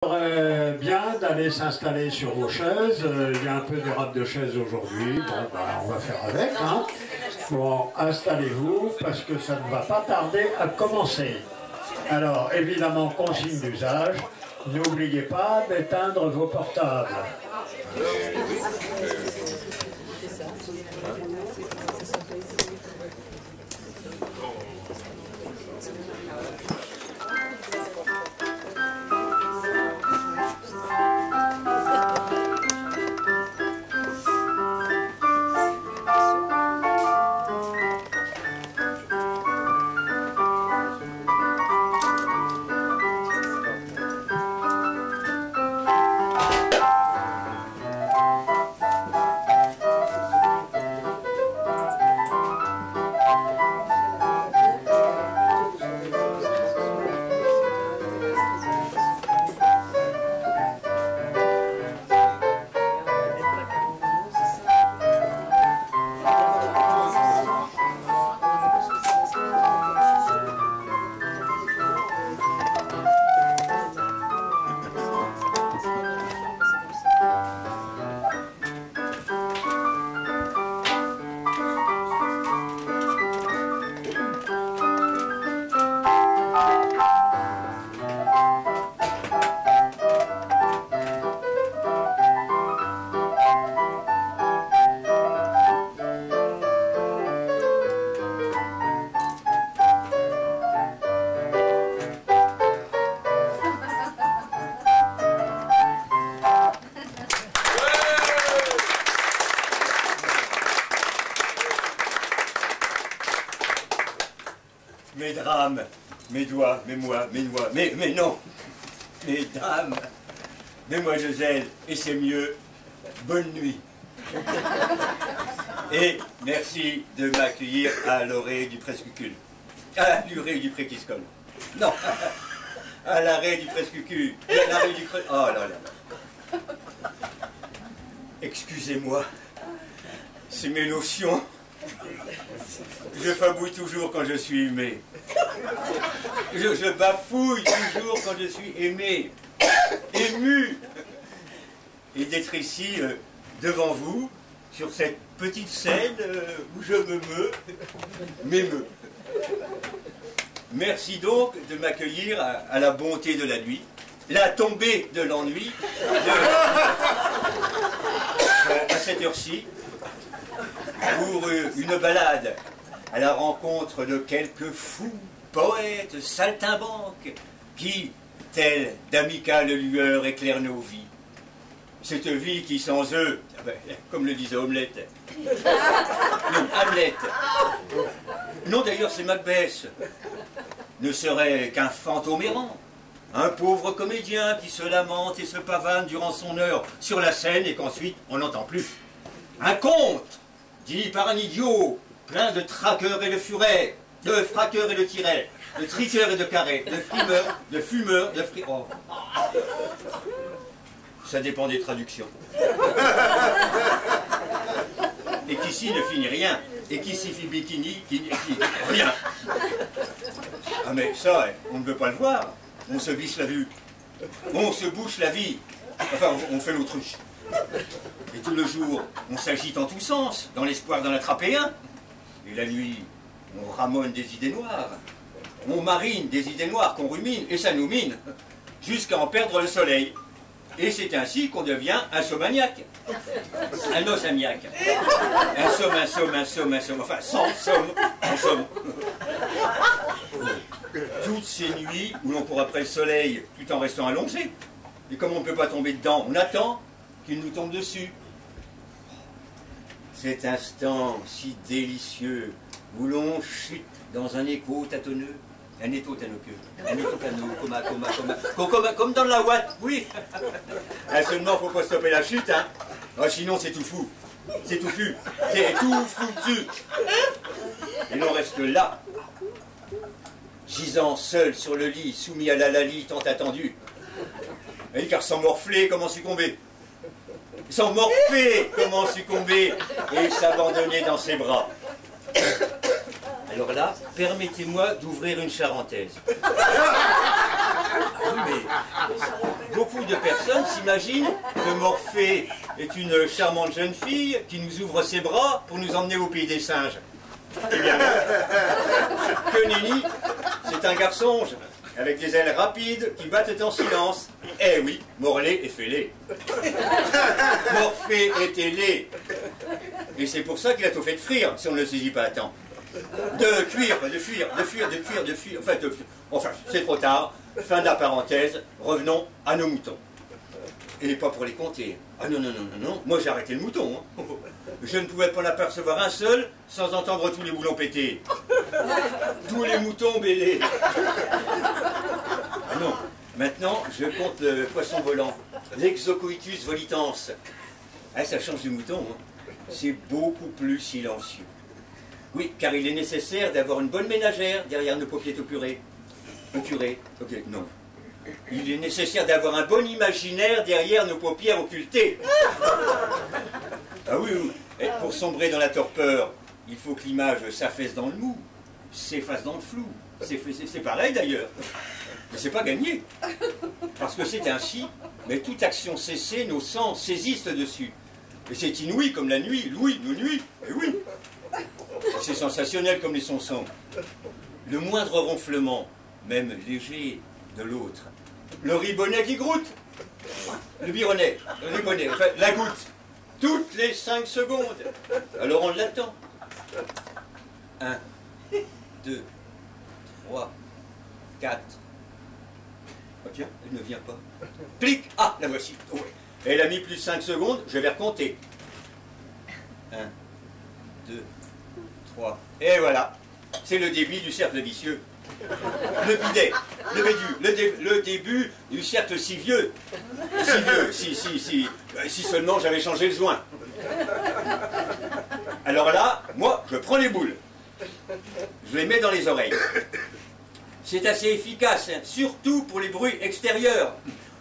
Bien d'aller s'installer sur vos chaises. Il y a un peu des râpes de chaises aujourd'hui. Bon, bah, on va faire avec. Hein. Bon, installez-vous parce que ça ne va pas tarder à commencer. Alors, évidemment, consigne d'usage. N'oubliez pas d'éteindre vos portables. Mes drames, mes doigts, mes moi, mes noix, mais non, mes drames, mesdemoiselles, et c'est mieux, bonne nuit. Et merci de m'accueillir à l'oreille du prescucule. À l'oreille du préquiscole. Non, à l'arrêt du prescucule. À l'arrêt du oh là là. Excusez-moi, c'est mes notions. Je fabouille toujours quand je suis aimé. Je bafouille toujours quand je suis aimé, ému. Et d'être ici, devant vous, sur cette petite scène où je m'émeus. Merci donc de m'accueillir à la bonté de la nuit, la tombée de l'ennui, à cette heure-ci, pour une balade à la rencontre de quelques fous, poètes, saltimbanques, qui, tels d'amicales lueurs, éclairent nos vies. Cette vie qui, sans eux, comme le disait Hamlet, non, Hamlet, non d'ailleurs c'est Macbeth, ne serait qu'un fantôme errant, un pauvre comédien qui se lamente et se pavane durant son heure sur la scène et qu'ensuite on n'entend plus. Un conte dit par un idiot, plein de traqueurs et de furets, de fraqueurs et de tirets, de triqueurs et de carrés, de fumeurs, de oh. Ça dépend des traductions. Et qu'ici ne finit rien, et qu'ici fit bikini, rien. Ah mais ça, on ne veut pas le voir, on se biche la vue, on se bouche la vie, enfin on fait l'autruche. Et tout le jour, on s'agite en tous sens, dans l'espoir d'en attraper un. Et la nuit, on ramonne des idées noires. On marine des idées noires qu'on rumine, et ça nous mine, jusqu'à en perdre le soleil. Et c'est ainsi qu'on devient un somaniaque. Un osamiaque. Un somme, enfin, sans somme, en somme. Toutes ces nuits où l'on court après le soleil, tout en restant allongé. Et comme on ne peut pas tomber dedans, on attend qu'il nous tombe dessus. Cet instant si délicieux où l'on chute dans un écho tâtonneux, un étau comme dans la ouate, oui. Seulement, faut pas stopper la chute, hein. Oh, sinon, c'est tout fou, c'est tout fou, c'est tout foutu. Et l'on reste là, gisant seul sur le lit, soumis à la lalie tant attendue. Et car sans morfler, comment succomber? Sans morfler, comment succomber et s'abandonner dans ses bras? Alors là, permettez-moi d'ouvrir une charentaise. Ah oui, mais beaucoup de personnes s'imaginent que Morphée est une charmante jeune fille qui nous ouvre ses bras pour nous emmener au pays des singes. Eh bien non. Que nenni, c'est un garçon avec des ailes rapides qui battent en silence. Eh oui, Morlaix est fêlé. Morphée était laid. Et c'est pour ça qu'il a tout fait de frire, si on ne le saisit pas à temps. De cuire, de fuir, de fuir, de cuire, de fuir. Enfin, c'est trop tard. Fin de la parenthèse. Revenons à nos moutons. Et pas pour les compter. Ah non, non, non, non, non. Moi, j'ai arrêté le mouton. Hein. Je ne pouvais pas en apercevoir un seul sans entendre tous les boulons péter. Tous les moutons bêlés. Ah non. Maintenant, je compte le poisson volant. L'Exocoitus volitans. Ah, ça change du mouton. Hein. C'est beaucoup plus silencieux. Oui, car il est nécessaire d'avoir une bonne ménagère derrière nos paupières au purée. Au curé. Ok, non. Il est nécessaire d'avoir un bon imaginaire derrière nos paupières occultées. Ah oui, oui. Et pour sombrer dans la torpeur, il faut que l'image s'affaisse dans le mou, s'efface dans le flou. C'est pareil d'ailleurs. Mais c'est pas gagné. Parce que c'est ainsi, mais toute action cessée, nos sens saisissent dessus. Et c'est inouï comme la nuit, l'ouïe, nos nuits. Et oui. C'est sensationnel comme les sons. Le moindre ronflement, même léger, de l'autre. Le ribonnet qui groute. Le bironnet, le ribonnet, enfin, la goutte. Toutes les 5 secondes. Alors on l'attend. 1, 2, 3, 4. Oh tiens, elle ne vient pas. Clic. Ah, la voici. Oh, ouais. Elle a mis plus de 5 secondes, je vais recompter. 1, 2, 3. Et voilà. C'est le début du cercle vicieux. Le bidet, le début du cercle si vieux. Si vieux, si seulement j'avais changé le joint. Alors là, moi, je prends les boules. Je les mets dans les oreilles. C'est assez efficace, hein, surtout pour les bruits extérieurs.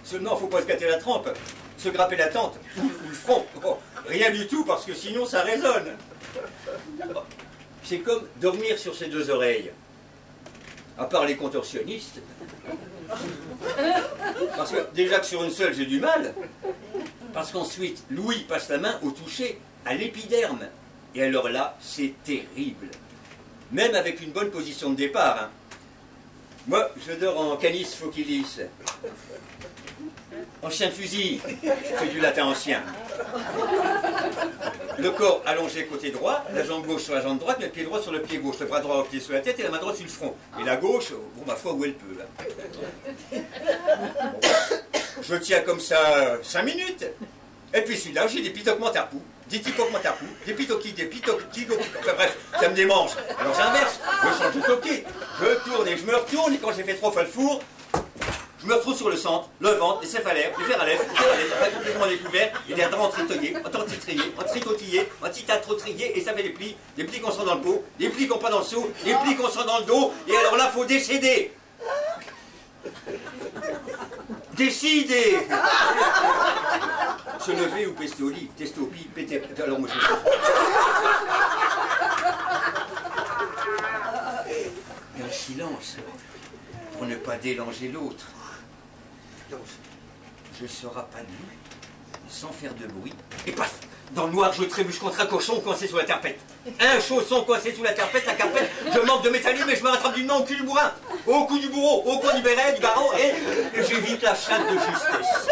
Seulement, il ne faut pas se gâter la trempe, se grapper la tente ou le front. Oh, rien du tout, parce que sinon, ça résonne. C'est comme dormir sur ses 2 oreilles. À part les contorsionnistes. Parce que déjà que sur une seule, j'ai du mal. Parce qu'ensuite, l'ouïe passe la main au toucher, à l'épiderme. Et alors là, c'est terrible. Même avec une bonne position de départ. Hein. Moi, je dors en canis focilis. En chien de fusil. C'est du latin ancien. Le corps allongé côté droit, la jambe gauche sur la jambe droite, mais le pied droit sur le pied gauche, le bras droit au pied sur la tête et la main droite sur le front. Et la gauche, bon, ma foi, où elle peut, là. Bon. Je tiens comme ça 5 minutes. Et puis celui-là, j'ai des pitoquements tarpous, des ticoquements tarpous, des pitoquis, enfin bref, ça me démange. Alors j'inverse, je change de toqué, je tourne et je me retourne, et quand j'ai fait 3 fois le four, je me retrouve sur le centre, le ventre, les céphalères, les fers à l'aise, enfin complètement découvert, et des dents tritonniers, en tricotillés, en titatrotriés, et ça fait des plis qu'on sent dans le pot, des plis qu'on prend dans le seau, des plis qu'on sent dans le dos, et alors là, faut décéder. Décidez. Se lever ou pester au lit, testopi, péter, alors moi je... Et un silence, pour ne pas délanger l'autre. Je serai pas nu, sans faire de bruit, et paf! Dans le noir, je trébuche contre un cochon coincé sous la carpette. Un chausson coincé sous la carpette, je manque de métallium, mais je me rattrape du main au cul du bourrin, au cou du bourreau, au coin du béret, du baron, et j'évite la chatte de justesse.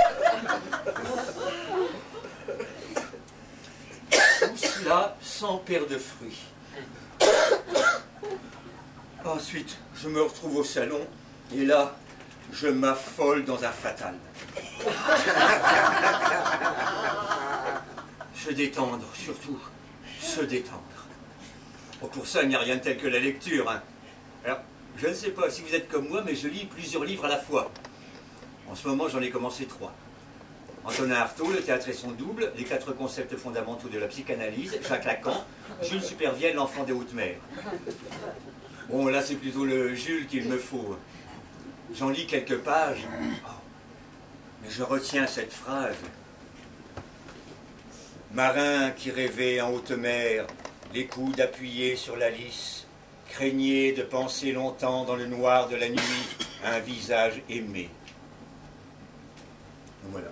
Tout cela sans paire de fruits. Ensuite, je me retrouve au salon, et là, je m'affole dans un fatal. Se détendre, surtout, se détendre. Bon, pour ça, il n'y a rien de tel que la lecture. Hein. Alors, je ne sais pas si vous êtes comme moi, mais je lis plusieurs livres à la fois. En ce moment, j'en ai commencé 3. Antonin Artaud, Le théâtre et son double, Les 4 concepts fondamentaux de la psychanalyse, Jacques Lacan, Jules Supervielle, L'enfant des hautes mers. Bon, là, c'est plutôt le Jules qu'il me faut. J'en lis quelques pages. Oh, mais je retiens cette phrase. Marin qui rêvait en haute mer, les coudes appuyés sur la lisse, craignait de penser longtemps dans le noir de la nuit à un visage aimé. Voilà.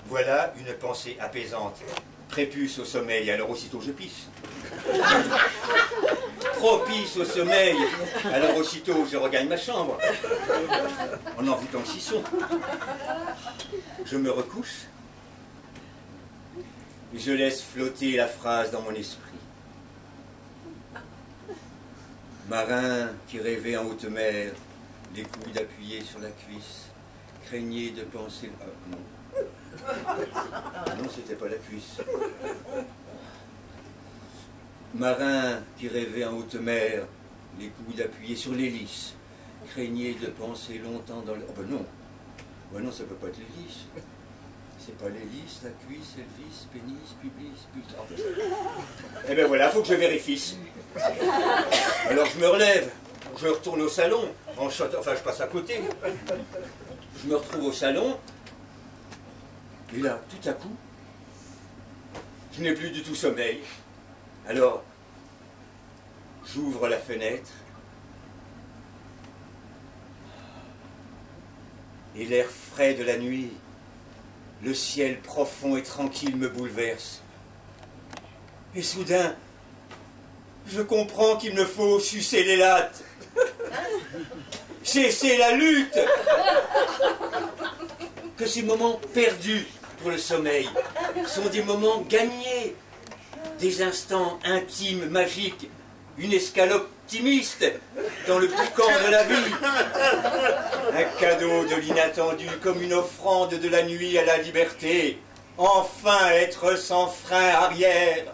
Voilà une pensée apaisante. Prépuce au sommeil, alors aussitôt je pisse. Propice au sommeil, alors aussitôt je regagne ma chambre. En envoûtant le chisson. Je me recouche. Je laisse flotter la phrase dans mon esprit. Marin qui rêvait en haute mer, les coudes appuyés sur la cuisse, craignait de penser... non. Non, c'était pas la cuisse. Marin qui rêvait en haute mer, les coudes appuyés sur l'hélice, craignait de penser longtemps dans le... Oh ben non, ben non, ça peut pas être l'hélice. C'est pas l'hélice, la cuisse, Elvis, pénis, pubis, putain. Eh ben voilà, faut que je vérifie. Alors je me relève, je retourne au salon, en chantant, enfin je passe à côté. Je me retrouve au salon, et là, tout à coup, je n'ai plus du tout sommeil. Alors, j'ouvre la fenêtre, et l'air frais de la nuit, le ciel profond et tranquille me bouleverse. Et soudain, je comprends qu'il me faut sucer les lattes, cesser la lutte, que ces moments perdus pour le sommeil sont des moments gagnés, des instants intimes, magiques, une escale optimiste dans le piquant de la vie, un cadeau de l'inattendu comme une offrande de la nuit à la liberté, enfin être sans frein arrière,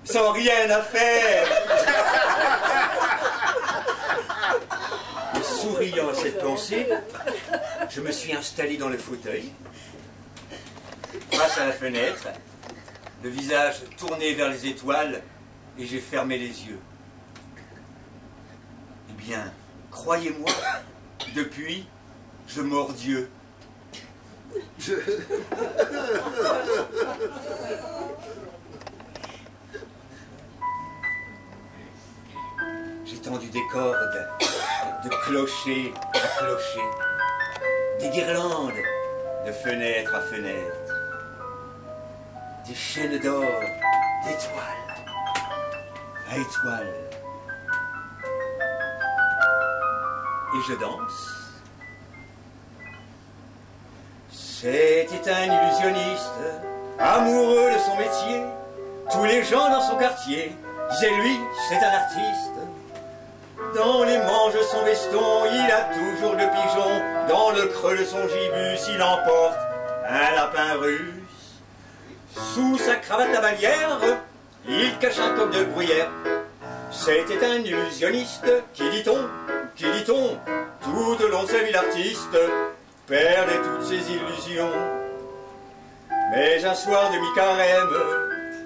sans rien à faire. Et souriant à cette pensée, je me suis installé dans le fauteuil, face à la fenêtre, le visage tourné vers les étoiles, et j'ai fermé les yeux. Eh bien, croyez-moi, depuis, je mords Dieu. J'ai tendu des cordes, de clocher à clocher, des guirlandes de fenêtre à fenêtre, des chaînes d'or, d'étoiles à étoiles. Et je danse. C'était un illusionniste, amoureux de son métier. Tous les gens dans son quartier disaient lui, c'est un artiste. Dans les manches de son veston, il a toujours le pigeon. Dans le creux de son gibus, il emporte un lapin russe. Sous sa cravate lavalière, il cache un coq de bruyère. C'était un illusionniste, qui dit-on, tout au long de sa vie l'artiste perdait toutes ses illusions. Mais un soir de mi-carême,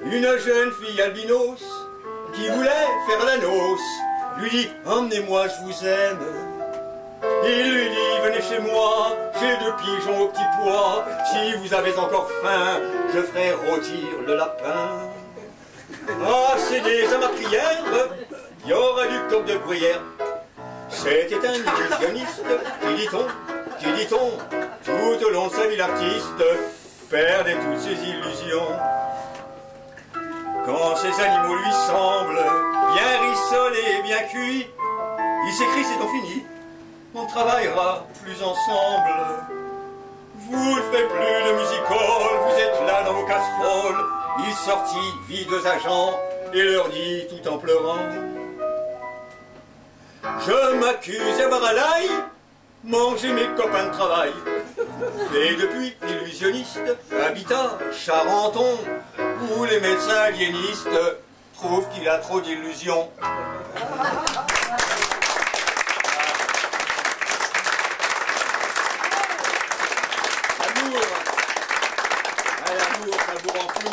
une jeune fille albinos, qui voulait faire la noce, lui dit « Emmenez-moi, je vous aime ». Il lui dit « Venez chez moi, j'ai 2 pigeons au petit pois, si vous avez encore faim, je ferai rôtir le lapin. » Ah, cédez à ma prière, il y aura du coq de bruyère. C'était un illusionniste, qui dit-on, tout au long de sa vie l'artiste perdait toutes ses illusions. Quand ces animaux lui semblent bien rissolés et bien cuits, il s'écrie, c'est donc fini, on travaillera plus ensemble. Vous ne ferez plus de music-hall, vous êtes là dans vos casseroles. Il sortit, vit 2 agents et leur dit tout en pleurant: je m'accuse d'avoir à l'ail mangé mes copains de travail. Et depuis, l'illusionniste habite à Charenton, où les médecins aliénistes trouvent qu'il a trop d'illusions. L'amour, l'amour savoure en flou.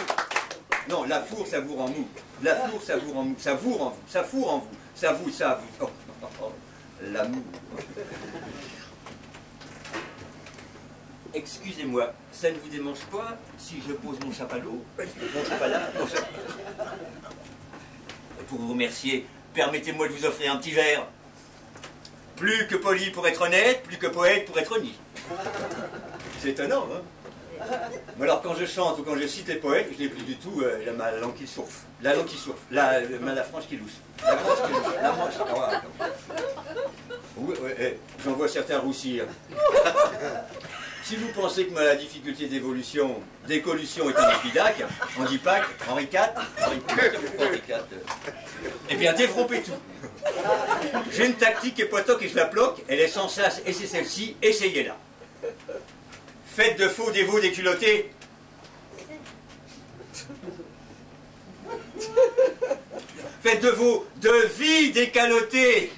Non, la four savoure en mou. La four savoure en mou. Savoure en vous. Ça fourre en vous. Ça vous, ça vous. Oh, oh, oh. L'amour. Excusez-moi, ça ne vous démange pas si je pose mon chapalot, mon chapala, mon chapalot. Pour vous remercier, permettez-moi de vous offrir un petit verre. Plus que poli pour être honnête, plus que poète pour être honni. C'est étonnant, hein? Mais alors quand je chante ou quand je cite les poètes, je n'ai plus du tout la langue qui souffle. La langue qui souffle. La frange qui louche. La frange qui louche. La frange. Ah, oui, j'en vois certains roussir. Si vous pensez que la difficulté d'évolution, d'écolution est un épidac, on dit Pâques, Henri IV, eh bien développez tout. J'ai une tactique et potoc et je la bloque, elle est sans sas et c'est celle-ci, essayez-la. Faites de faux dévots déculottés. Faites de vos devis décalotés.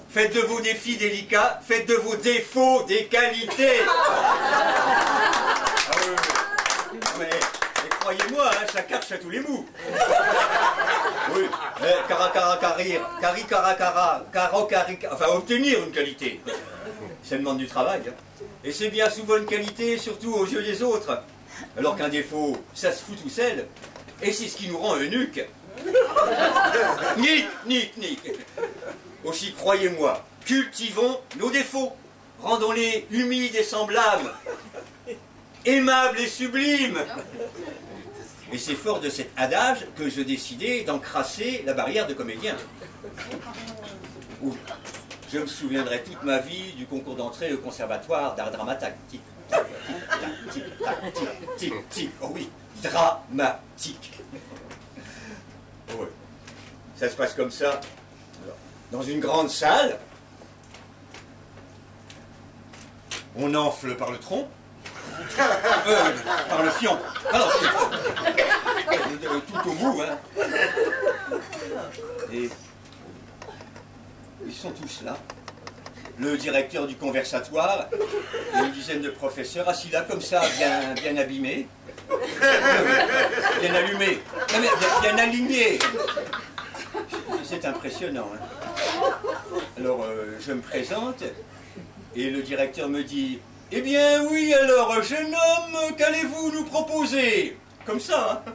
Faites de vos défis délicats, faites de vos défauts des qualités. Ah oui. Mais croyez-moi, hein, ça cache à tous les mous. Oui, enfin obtenir une qualité. Ça demande du travail. Hein. Et c'est bien souvent une qualité, surtout aux yeux des autres. Alors qu'un défaut, ça se fout tout seul. Et c'est ce qui nous rend eunuques. Nique. Aussi, croyez-moi, cultivons nos défauts. Rendons-les humides et semblables. Aimables et sublimes. Et c'est fort de cet adage que je décidai d'encrasser la barrière de comédien. Ouh. Je me souviendrai toute ma vie du concours d'entrée au conservatoire d'art dramatique. Tic. Oh oui, dramatique. Oh oui. Ça se passe comme ça. Alors, dans une grande salle, on enfle par le tronc, par le fion. Alors, tout au bout, hein. Et ils sont tous là. Le directeur du conversatoire, et une dizaine de professeurs assis là comme ça, bien abîmés, bien allumés, bien alignés. C'est impressionnant. Hein. Alors, je me présente, et le directeur me dit « Eh bien oui, alors, jeune homme, qu'allez-vous nous proposer ?» Comme ça, hein.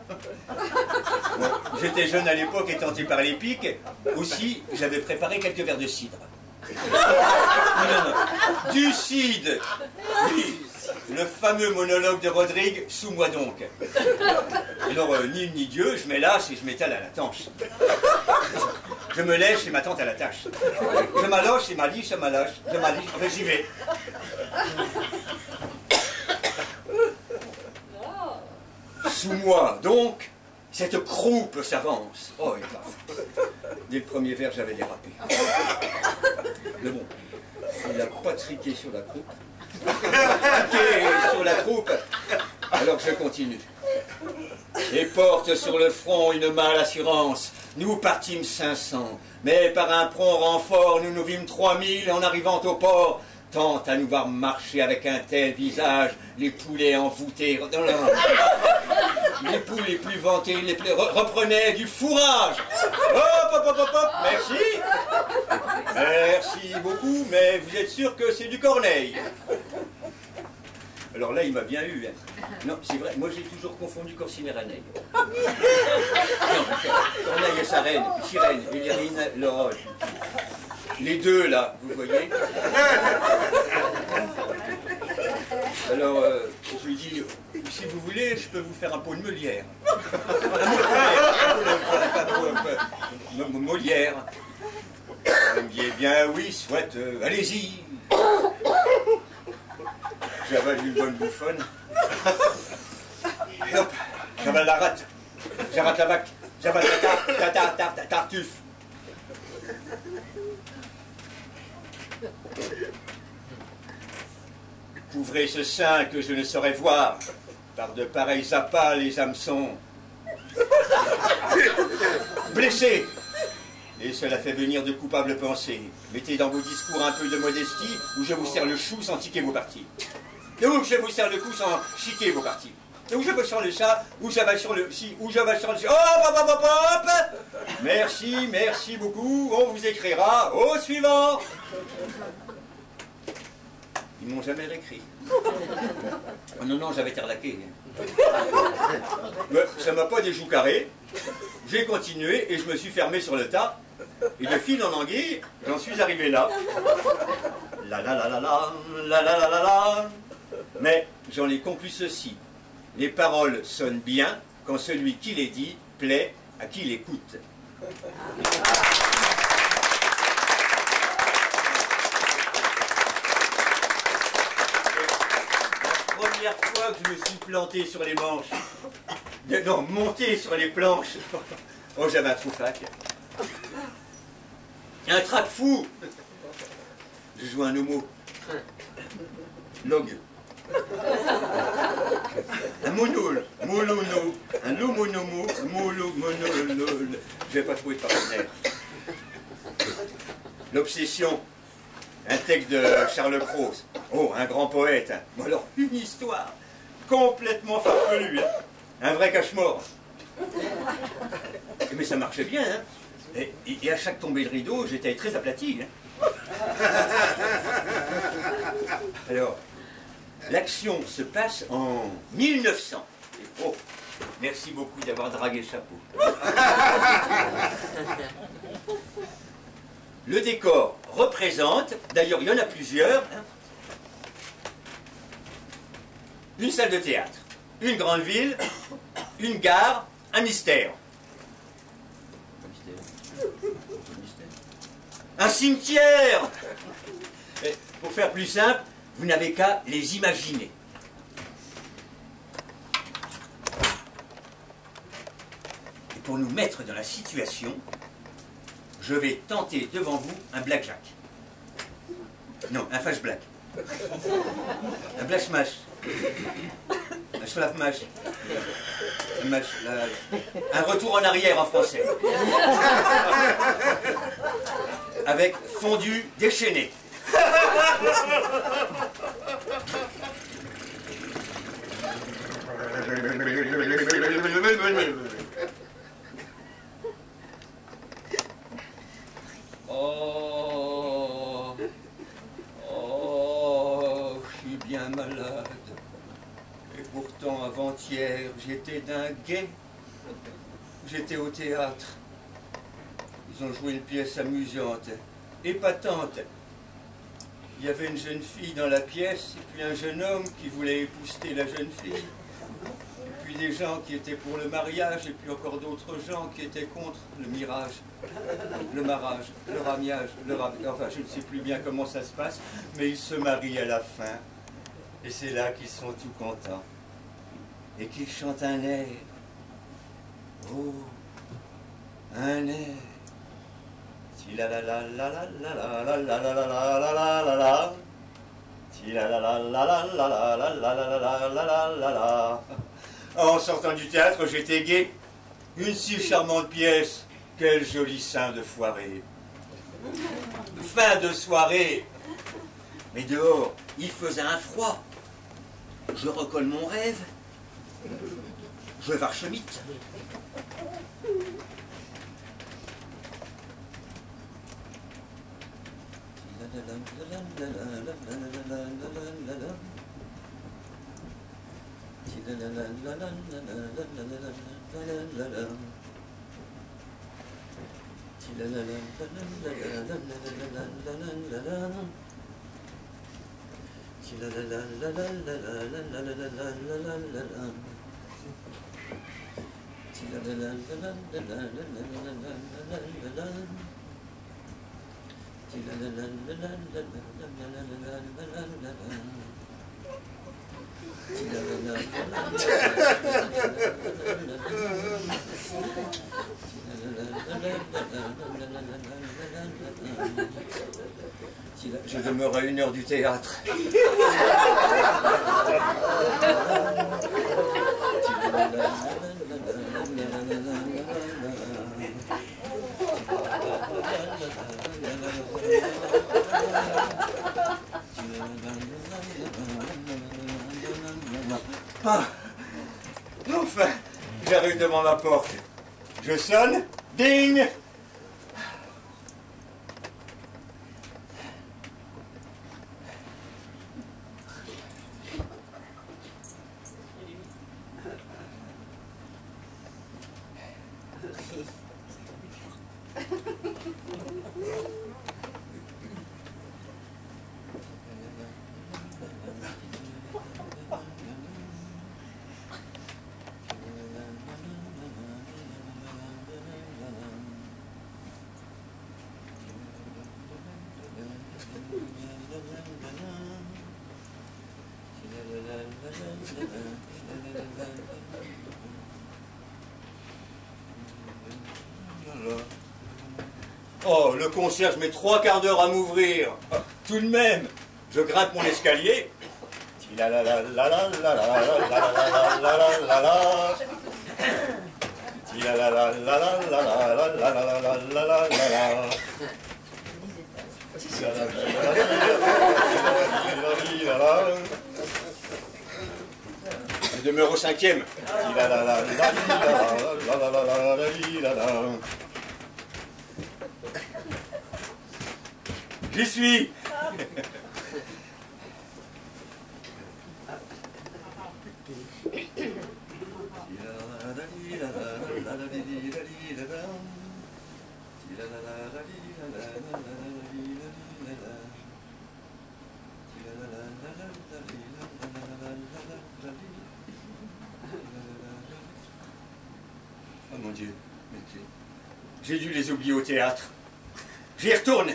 Bon, j'étais jeune à l'époque et tenté par les piques. Aussi, j'avais préparé quelques verres de cidre. Non. Du cidre. Oui, le fameux monologue de Rodrigue, sous moi donc. Alors, ni une ni Dieu, je m'élasse et je m'étale à la tanche. Je me lèche et m'attends à la tâche. Je m'alloche et m'alliche, je m'alloche, enfin j'y vais. Sous moi, donc, cette croupe s'avance. Oh, dès le premier verre, j'avais dérapé. Mais bon, il n'a pas triqué sur la croupe. Triqué sur la croupe, alors je continue. Et porte sur le front une mâle assurance. Nous partîmes 500, mais par un prompt renfort, nous nous vîmes 3000 en arrivant au port. Tant à nous voir marcher avec un tel visage, les poulets envoûtés, les poules les plus vantées, les plus reprenaient du fourrage. Hop, merci. Merci beaucoup, mais vous êtes sûr que c'est du Corneille? Alors là, il m'a bien eu. Hein. Non, c'est vrai, moi j'ai toujours confondu Corsinelle et Raneille. Non, Corneille et sa reine, Sirène, Élérine, l'Oroge. Les deux, là, vous voyez. Alors, je lui dis, si vous voulez, je peux vous faire un pot de Molière. Molière. Elle me dit, eh bien, oui, soit, allez-y. J'avale une bonne bouffonne. Et hop, j'avale la rate. J'arrête la vaque. J'avale la tartuffe. Couvrez ce sein que je ne saurais voir. Par de pareils appâts, les hameçons. Blessé. Et cela fait venir de coupables pensées. Mettez dans vos discours un peu de modestie, ou je vous serre le chou sans tiquer vos parties. Ou je vous serre le cou sans chiquer vos parties. Ou je vous sur le chat, ou j'avale sur le si, ou j'avale sur le si. Hop. Merci beaucoup. On vous écrira au suivant. Ils m'ont jamais réécrit. Oh non, j'avais été arnaqué. Ça m'a pas des joues carrées. J'ai continué et je me suis fermé sur le tas. Et de fil en anguille, j'en suis arrivé là. la la la la la, la la la la la. Mais j'en ai conclu ceci. Les paroles sonnent bien quand celui qui les dit plaît à qui l'écoute. La première fois que je me suis planté sur les manches, non, monté sur les planches, oh j'avais un troufac. Un trac fou. Je joue un homo. Log. Un monol. Molono. Un lomonomo. Molo-monol. Je n'ai pas trouvé de partenaire. L'obsession. Un texte de Charles Cros. Oh, un grand poète. Bon alors, une histoire complètement farfelue. Hein. Un vrai cache-mort. Mais ça marchait bien. Hein. Et à chaque tombée de rideau, j'étais très aplati. Hein. Alors, l'action se passe en 1900. Oh, merci beaucoup d'avoir dragué le chapeau. Le décor représente, d'ailleurs il y en a plusieurs, hein, une salle de théâtre, une grande ville, une gare, un mystère. Un cimetière. Et pour faire plus simple, vous n'avez qu'à les imaginer. Et pour nous mettre dans la situation, je vais tenter devant vous un blackjack. Non, un flash-black. Un black-smash. Un slap-mash. Un retour en arrière en français. Avec fondu déchaîné. Oh, je suis bien malade. Et pourtant, avant-hier, j'étais d'un guet. J'étais au théâtre. Ils ont joué une pièce amusante, épatante. Il y avait une jeune fille dans la pièce, et puis un jeune homme qui voulait épouster la jeune fille. Et puis des gens qui étaient pour le mariage, et puis encore d'autres gens qui étaient contre le mirage, le marrage, le ramiage, enfin je ne sais plus bien comment ça se passe, mais ils se marient à la fin. Et c'est là qu'ils sont tout contents. Et qu'ils chantent un air. Oh, un air. La la la la la la la la la la la la la la. La la la la la la la la la la la la la. En sortant du théâtre, j'étais gai. Une si charmante pièce. Quel joli sein de foiré. Fin de soirée. Mais dehors, il faisait un froid. Je recolle mon rêve. Je varchemite. Je demeure à 1 heure du théâtre. Ah, enfin, j'arrive devant ma porte. Je sonne, ding. Oh, le concierge met 3/4 d'heure à m'ouvrir. Oh, tout de même, je grimpe mon escalier. Je demeure au 5e. J'y suis. Oh mon Dieu, j'ai dû les oublier au théâtre. J'y retourne.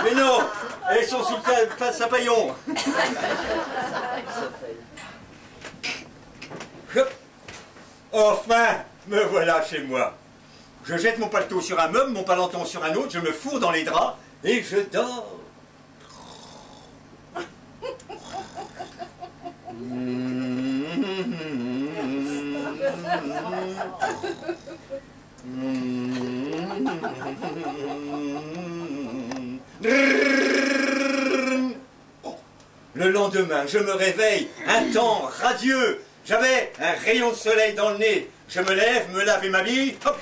Mais non, elles sont sous le sapaillon. Enfin, me voilà chez moi. Je jette mon paletot sur un meuble, mon palanton sur un autre, je me fourre dans les draps et je dors. Le lendemain, je me réveille, un temps radieux. J'avais un rayon de soleil dans le nez. Je me lève, me lave et m'habille. Hop.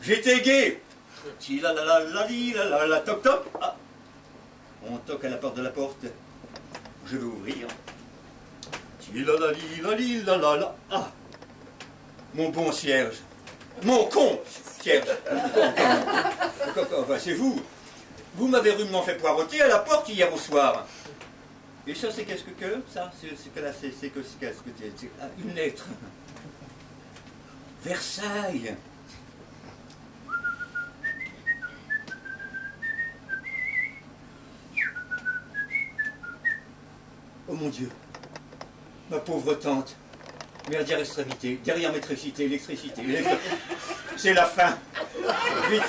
J'étais gai. Toc toc. Ah. On toque à la porte de la porte. Je vais ouvrir. Ah. Mon bon cierge. Mon con cierge. Enfin, c'est vous. Vous m'avez rudement fait poireauter à la porte hier au soir. Et ça, c'est qu'est-ce que ça? C'est que là, c'est que c'est une lettre. Versailles. Oh mon Dieu, ma pauvre tante, dernière extrémité, dernière électricité, c'est la fin. Vite,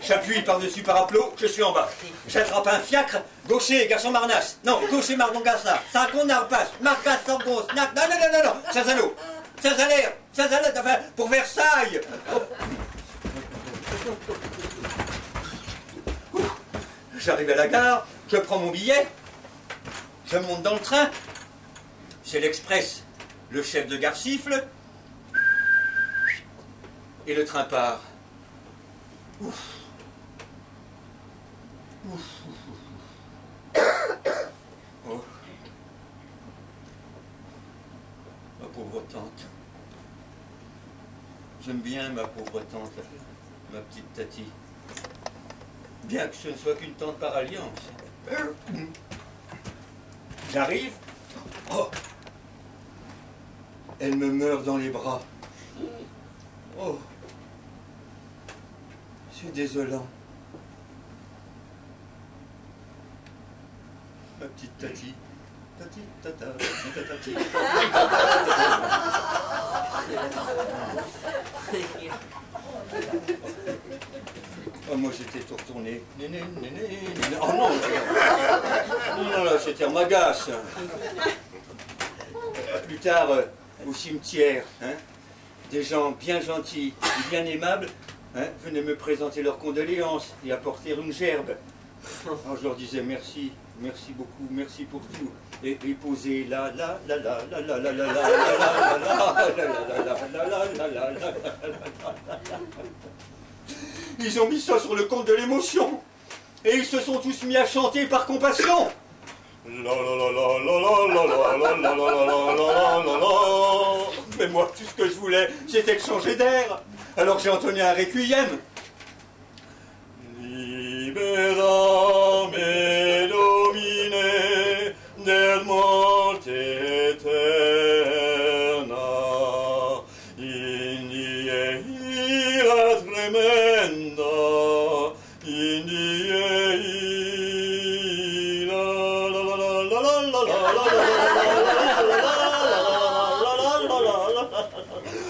j'appuie par-dessus parapluie, je suis en bas. J'attrape un fiacre, gaucher, garçon marnasse. Non, gaucher, mardon gassa. Saint-Con, narpasse, marcasse, sambos, non, Saint-Zalo, enfin, pour Versailles. Oh. J'arrive à la gare, je prends mon billet. Je monte dans le train, c'est l'Express, le chef de gare siffle, et le train part. Ouf. Ouf. Oh. Ma pauvre tante. J'aime bien ma pauvre tante, ma petite Tati. Bien que ce ne soit qu'une tante par alliance. J'arrive. Oh. Elle me meurt dans les bras. Oh. C'est désolant. Ma petite Tati. Tati, tata, tati, oh, moi j'étais tout retourné. Oh non, non, là, c'était en magasse. Plus tard, au cimetière, hein, des gens bien gentils et bien aimables hein, venaient me présenter leurs condoléances et apporter une gerbe. Alors je leur disais merci, merci beaucoup, merci pour tout. Et poser la la la la la la la la la la. Ils ont mis ça sur le compte de l'émotion. Et ils se sont tous mis à chanter par compassion. Mais moi, tout ce que je voulais, c'était de changer d'air. Alors j'ai entonné un requiem. Libera me Domine del morte eterna, in die ira tremenda.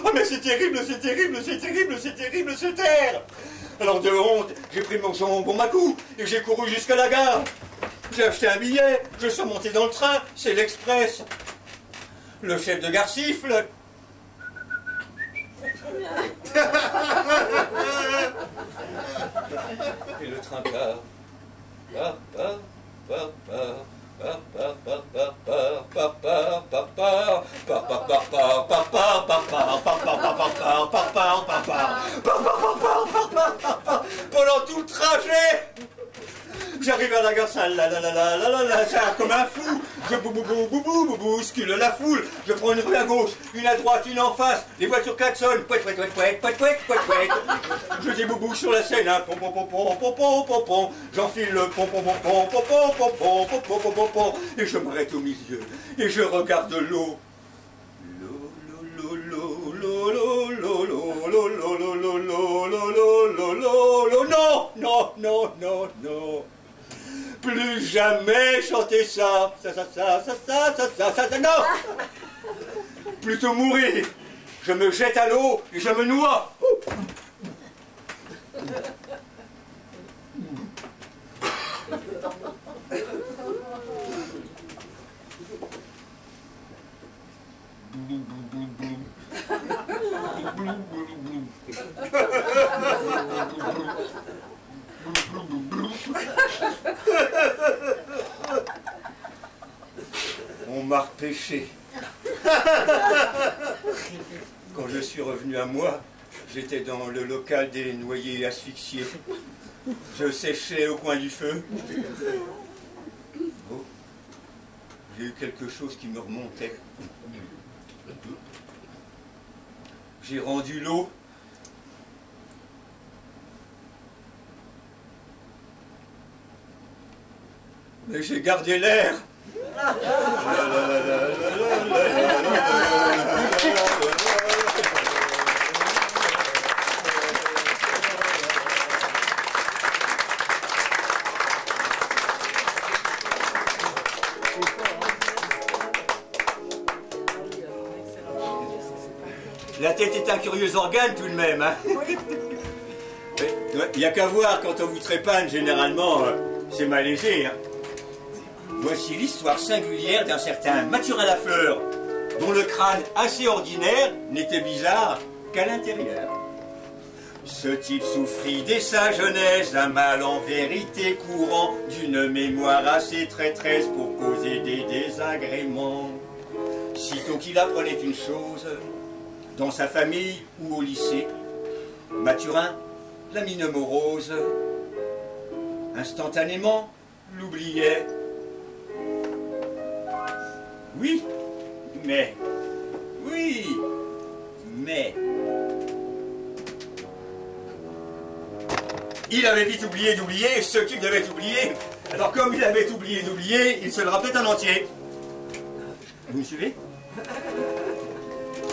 Ah mais c'est terrible, c'est terrible, c'est terrible, c'est terrible, c'est terre. Alors de honte, j'ai pris mon bon Macou et j'ai couru jusqu'à la gare. J'ai acheté un billet, je suis monté dans le train, c'est l'Express. Le chef de gare siffle. Et le train part. Pendant tout le trajet, j'arrive à la gare, ça comme un fou. Je bouscule la foule. Je prends une rue à gauche, une à droite, une en face. Les voitures klaxonnent. Je dis boubou sur la scène. J'enfile le et je m'arrête au milieu et je regarde l'eau. Non. Plus jamais chanter ça. Non. Plutôt mourir. Je me jette à l'eau et je me noie. On m'a repêché. Quand je suis revenu à moi, j'étais dans le local des noyés asphyxiés. Je séchais au coin du feu. Oh, j'ai eu quelque chose qui me remontait. J'ai rendu l'eau. Mais j'ai gardé l'air. La tête est un curieux organe tout de même. Hein. Il n'y a qu'à voir, quand on vous trépanne, généralement, c'est malaisé. Hein. Voici l'histoire singulière d'un certain Mathurin Lafleur, dont le crâne assez ordinaire n'était bizarre qu'à l'intérieur. Ce type souffrit dès sa jeunesse d'un mal en vérité courant, d'une mémoire assez traîtresse pour causer des désagréments. Sitôt qu'il apprenait une chose, dans sa famille ou au lycée, Mathurin, la mine morose, instantanément l'oubliait. Oui, mais... Il avait vite oublié d'oublier ce qu'il devait oublier. Alors comme il avait oublié d'oublier, il se le rappelait en entier. Vous me suivez?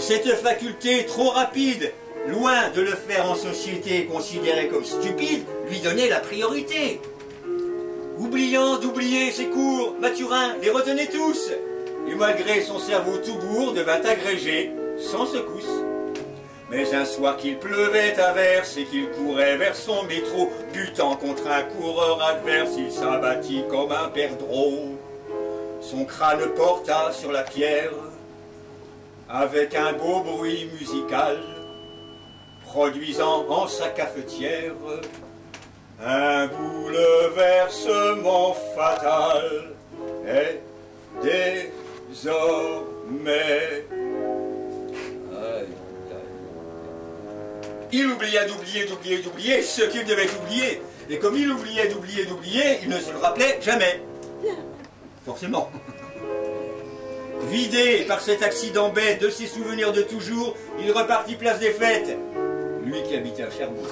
Cette faculté trop rapide, loin de le faire en société considéré comme stupide, lui donnait la priorité. Oubliant d'oublier ses cours, Mathurin les retenait tous. Et malgré son cerveau tout bourre, devint agrégé, sans secousse. Mais un soir qu'il pleuvait à verse et qu'il courait vers son métro, butant contre un coureur adverse, il s'abattit comme un perdreau. Son crâne porta sur la pierre, avec un beau bruit musical, produisant en sa cafetière un bouleversement fatal. Et désormais, il oublia d'oublier ce qu'il devait oublier. Et comme il oubliait d'oublier, il ne se le rappelait jamais. Forcément. Vidé par cet accident bête de ses souvenirs de toujours, il repartit place des Fêtes. Lui qui habitait à Cherbourg.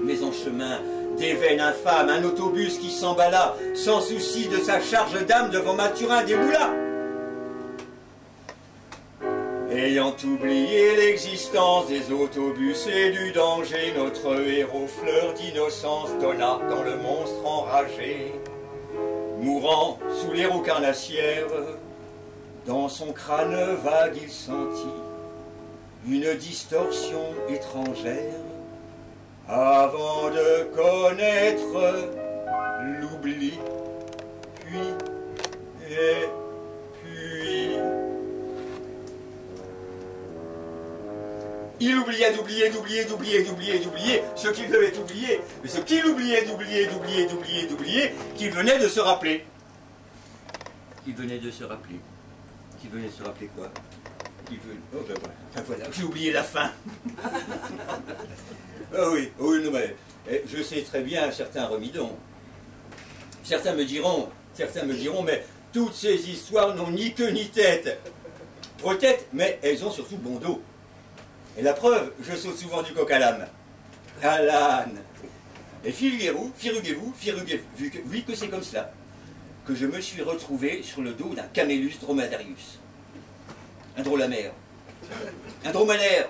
Mais en chemin, des veines infâmes, un autobus qui s'emballa, sans souci de sa charge d'âme, devant Mathurin déboula. Ayant oublié l'existence des autobus et du danger, notre héros, fleur d'innocence, donna dans le monstre enragé. Mourant sous les roues carnassières, dans son crâne vague il sentit une distorsion étrangère, avant de connaître l'oubli, puis et puis. Il oubliait d'oublier ce qu'il devait oublier, mais ce qu'il oubliait d'oublier, qu'il venait de se rappeler. Qu'il venait de se rappeler. Qu'il venait de se rappeler quoi? Oh ben voilà, j'ai oublié la fin. Ah oui, non, mais je sais très bien certains remidons. Certains me diront, mais toutes ces histoires n'ont ni queue ni tête. Peut-être, mais elles ont surtout bon dos. Et la preuve, je saute souvent du coq à l'âne. À l'âne. Et firugez-vous que c'est comme cela que je me suis retrouvé sur le dos d'un Camélus dromedarius. Un drôle-amer. Un dromadaire.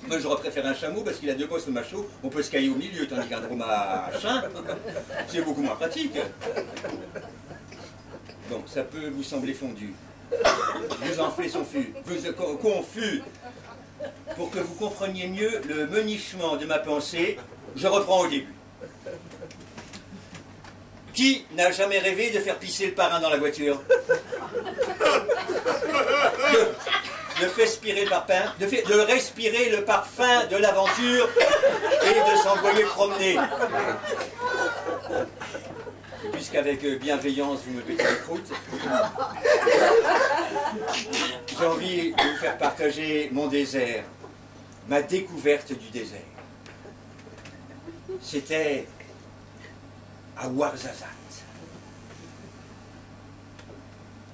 Moi, j'aurais préféré un chameau parce qu'il a deux bosses macho, on peut se cailler au milieu, tandis qu'un dromachin, c'est beaucoup moins pratique. Bon, ça peut vous sembler fondu. Vous en faites confus. Pour que vous compreniez mieux le menichement de ma pensée, je reprends au début. Qui n'a jamais rêvé de faire pisser le parrain dans la voiture? De respirer le parfum de l'aventure et de s'envoyer promener. Puisqu'avec bienveillance vous me pétez les croûtes, j'ai envie de vous faire partager mon désert, ma découverte du désert. C'était à Ouarzazate.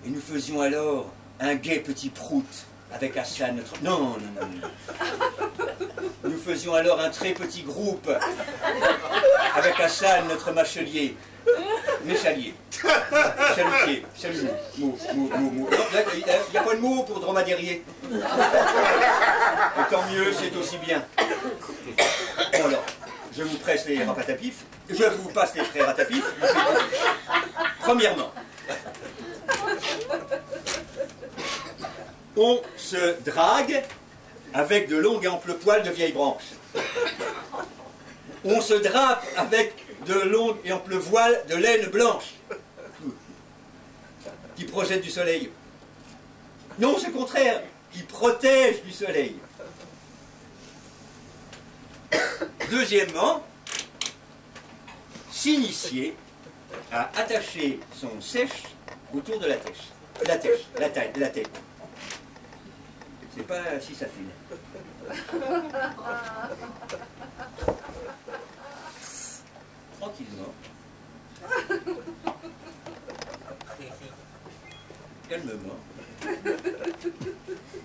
Et nous faisions alors un gai petit prout avec Hassan, notre... Non. Nous faisions alors un très petit groupe avec Hassan, notre mâchelier. Méchalier. Chalutier. Chalut. Mou. Il n'y a pas de mot pour dromadairier. Et tant mieux, c'est aussi bien. Bon alors, je vous presse les rapatapifs. Je vous passe les pré-ratapifs. Premièrement, on se drague avec de longues et amples poils de vieilles branches. On se drape avec de longues et amples voiles de laine blanche qui projettent du soleil. Non, c'est le contraire, qui protègent du soleil. Deuxièmement, s'initier à attacher son sèche autour de la tête. La tête. C'est pas si ça file. Tranquillement. Calmement.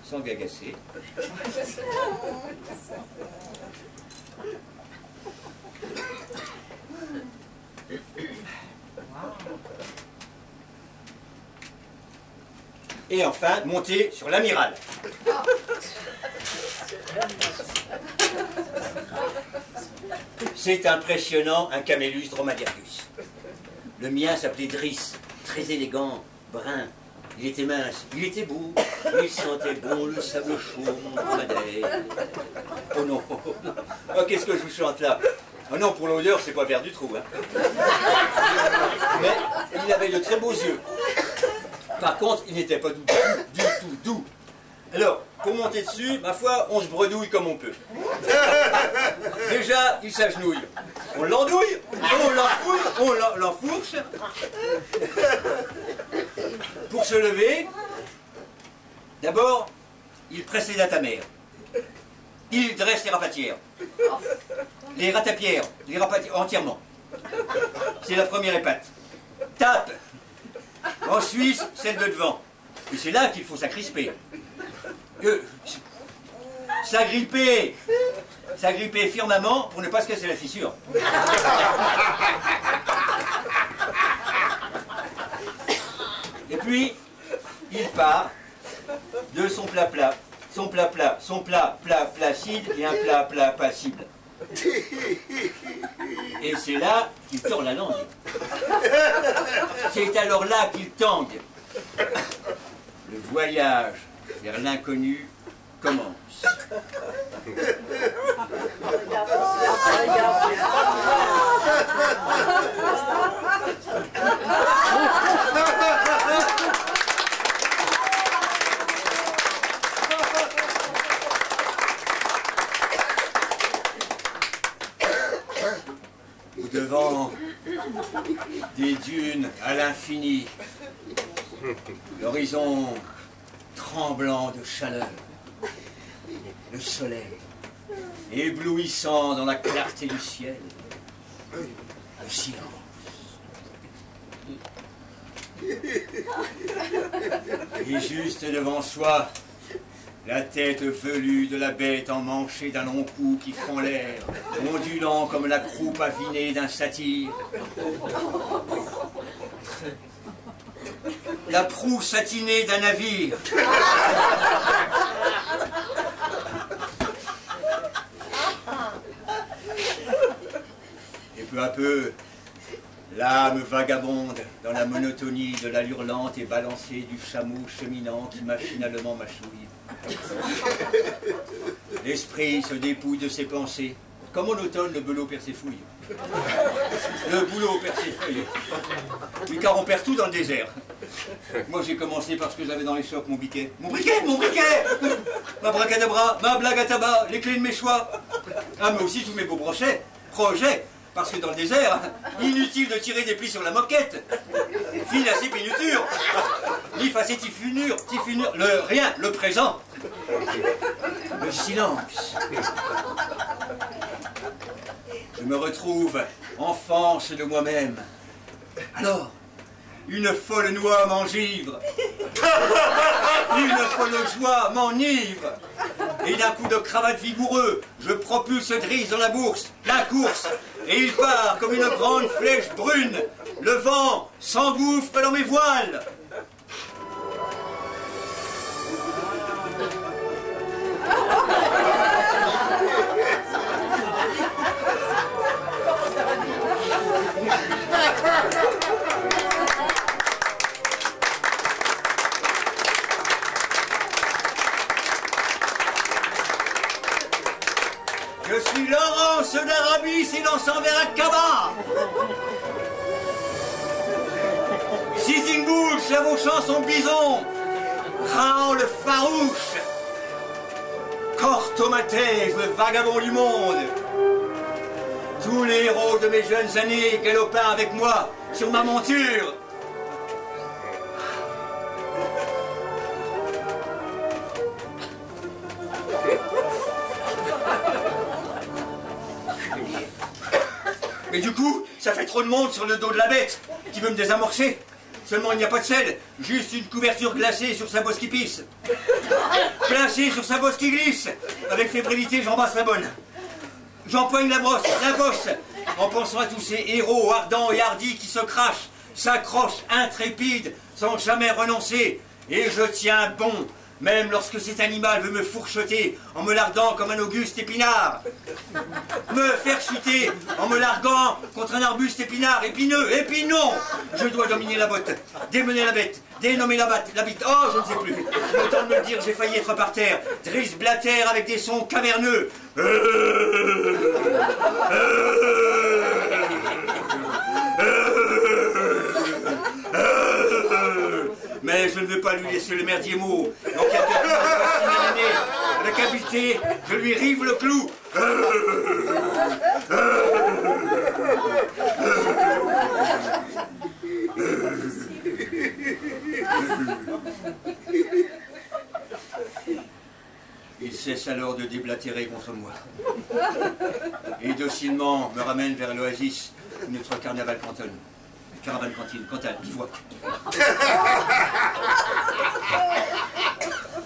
Sans gagasser. Et enfin, monter sur l'amiral. C'est impressionnant, un Camélus dromedarius. Le mien s'appelait Driss, très élégant, brun. Il était mince, il était beau, il sentait bon le sable chaud, mon dromadaire. Oh non, oh, qu'est-ce que je vous chante là? Oh non, pour l'odeur, c'est pas vers du trou. Hein. Mais il avait de très beaux yeux. Par contre, il n'était pas du tout doux. Alors, pour monter dessus, ma foi, on se bredouille comme on peut. Déjà, il s'agenouille. On l'andouille, on l'enfourche. Pour se lever, d'abord, il précède à ta mère. Il dresse les rapatières. Les ratapières entièrement. C'est la première épate. Tape. En Suisse, celle de devant. Et c'est là qu'il faut s'agripper. S'agripper firmement pour ne pas se casser la fissure. Et puis, il part de son plat placide et un plat passible. Et c'est là qu'il tord la langue. C'est alors là qu'il tangue. Le voyage vers l'inconnu commence. Devant des dunes à l'infini, l'horizon tremblant de chaleur, le soleil éblouissant dans la clarté du ciel, le silence. Et juste devant soi, la tête velue de la bête emmanchée d'un long cou qui fend l'air, ondulant comme la croupe avinée d'un satyre. La proue satinée d'un navire. Et peu à peu, l'âme vagabonde dans la monotonie de l'allure lente et balancée du chameau cheminant qui machinalement mâchouille. L'esprit se dépouille de ses pensées, comme en automne le belot perd ses fouilles. Le boulot perd ses feuilles. Oui, car on perd tout dans le désert. Moi j'ai commencé parce que j'avais dans les chocs mon biquet. Mon briquet, mon briquet! Ma bracadabra, ma blague à tabac, les clés de mes choix. Ah, mais aussi tous mes beaux projets. Parce que dans le désert, inutile de tirer des plis sur la moquette. Fil à ses pinutures. Lif à ses tiffunures, le rien, le présent. Le silence. Je me retrouve enfance de moi-même. Alors, une folle noix m'engivre. Une folle joie m'enivre. Et d'un coup de cravate vigoureux, je propulse Driss dans la bourse, la course. Et il part comme une grande flèche brune. Le vent s'engouffre dans mes voiles. Je suis Laurence d'Arabie s'élançant vers Aqaba. Sitting Bull chevauchant son bison. Raon le farouche. Cortomaltèse, le vagabond du monde. Tous les héros de mes jeunes années galopant avec moi sur ma monture. Mais du coup, ça fait trop de monde sur le dos de la bête qui veut me désamorcer. Seulement il n'y a pas de sel, juste une couverture glacée sur sa bosse qui pisse. Glacée sur sa bosse qui glisse. Avec fébrilité, j'embrasse la bonne. J'empoigne la bosse, en pensant à tous ces héros ardents et hardis qui se crachent, s'accrochent intrépides, sans jamais renoncer. Et je tiens bon, même lorsque cet animal veut me fourcheter en me lardant comme un auguste épinard. Me faire chuter en me larguant contre un arbuste épineux. Et puis non, je dois dominer la botte, démener la bête, dénommer la bite. Oh, je ne sais plus. Autant de me le dire, j'ai failli être par terre. Driss blatère avec des sons caverneux. Mais je ne veux pas lui laisser le merdier mot. Donc il y a quelqu'un avec habileté, je lui rive le clou. Il cesse alors de déblatérer contre moi. Et docilement me ramène vers l'oasis où notre carnaval cantonne. Caravane cantine, Cantal, bivouac.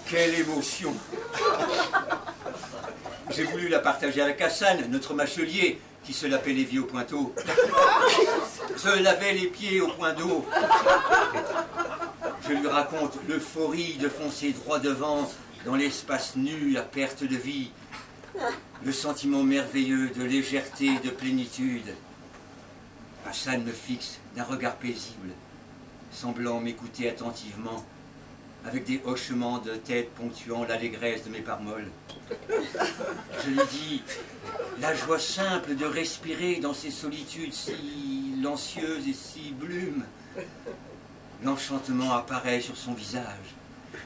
Quelle émotion! J'ai voulu la partager avec Hassan, notre machelier, qui se lapait les vies au pointeau. Se lavait les pieds au point d'eau. Je lui raconte l'euphorie de foncer droit devant dans l'espace nu à perte de vie. Le sentiment merveilleux de légèreté et de plénitude. Hassan me fixe d'un regard paisible. semblant m'écouter attentivement, avec des hochements de tête ponctuant l'allégresse de mes paroles. Je lui dis, la joie simple de respirer dans ces solitudes si silencieuses et si blûmes. L'enchantement apparaît sur son visage,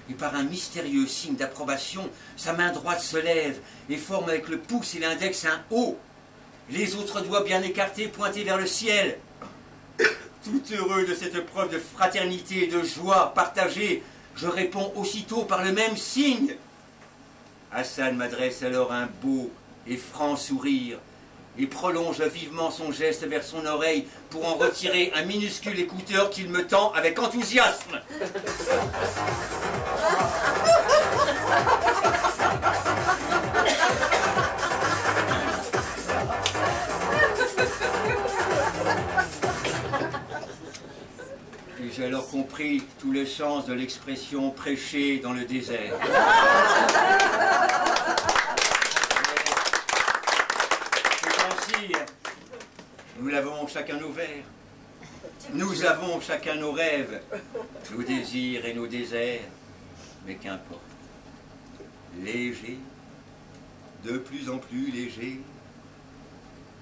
et par un mystérieux signe d'approbation, sa main droite se lève et forme avec le pouce et l'index un O, les autres doigts bien écartés pointés vers le ciel. Tout heureux de cette preuve de fraternité et de joie partagée, je réponds aussitôt par le même signe. Hassan m'adresse alors un beau et franc sourire et prolonge vivement son geste vers son oreille pour en retirer un minuscule écouteur qu'il me tend avec enthousiasme. Et j'ai alors compris tout le sens de l'expression prêcher dans le désert. Nous l'avons chacun nos vers, nous avons chacun nos rêves, nos désirs et nos déserts, mais qu'importe. Léger, de plus en plus léger,